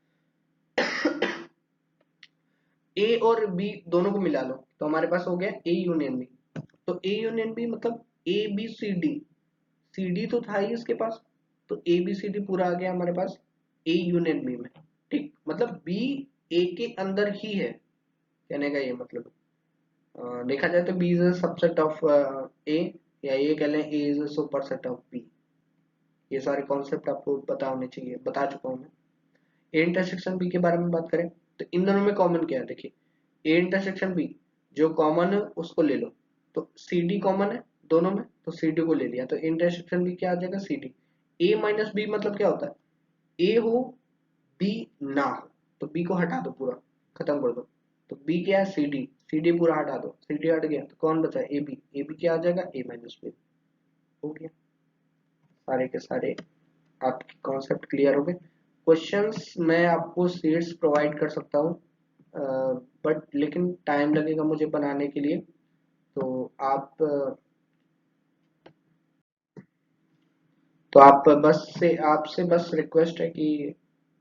ए और बी दोनों को मिला लो, तो हमारे पास हो गया ए यूनियन बी। तो ए यूनियन बी मतलब A B C D, C D तो था ही इसके पास, तो ए बी सी डी पूरा आ गया हमारे पास ए यूनियन बी में। ठीक, मतलब बी ए के अंदर ही है, कहने का ये मतलब। देखा जाए तो B is a subset of A, या ये कह लें A is a super set of B. ये सारे कॉन्सेप्ट आपको पता होने चाहिए, बता चुका हूँ मैं। ए इंटरसेक्शन बी के बारे में बात करें, तो इन दोनों में कॉमन क्या है, देखिए ए इंटरसेक्शन बी जो कॉमन है उसको ले लो। तो सी डी कॉमन है दोनों में, तो सी डी को ले लिया, तो इंटरसेक्शन बी क्या आ जाएगा, सी डी। ए माइनस बी मतलब क्या होता है, ए हो बी ना हो, तो बी को हटा दो पूरा, खत्म कर दो। तो बी क्या है, सी डी, सी डी पूरा हटा दो, सी डी हट गया तो कौन बचा, ए बी, ए बी क्या आ जाएगा, ए माइनस बी। हो गया, सारे के सारे आपके कॉन्सेप्ट क्लियर हो गए। क्वेश्चंस मैं आपको सीट्स प्रोवाइड कर सकता हूँ, बट लेकिन टाइम लगेगा मुझे बनाने के लिए। तो आप आपसे बस रिक्वेस्ट है कि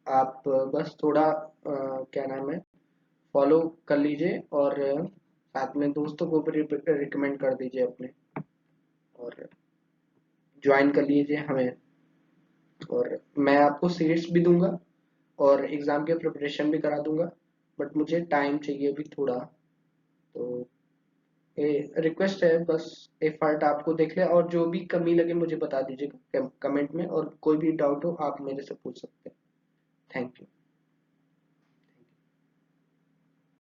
आप बस थोड़ा क्या नाम है, फॉलो कर लीजिए, और साथ में दोस्तों को भी रिकमेंड कर दीजिए अपने, और ज्वाइन कर लीजिए हमें। और मैं आपको सीट्स भी दूंगा और एग्ज़ाम के प्रिपरेशन भी करा दूंगा, बट मुझे टाइम चाहिए भी थोड़ा। तो रिक्वेस्ट है बस, एफर्ट आपको देख ले, और जो भी कमी लगे मुझे बता दीजिए कमेंट में, और कोई भी डाउट हो आप मेरे से पूछ सकते हैं। Thank you.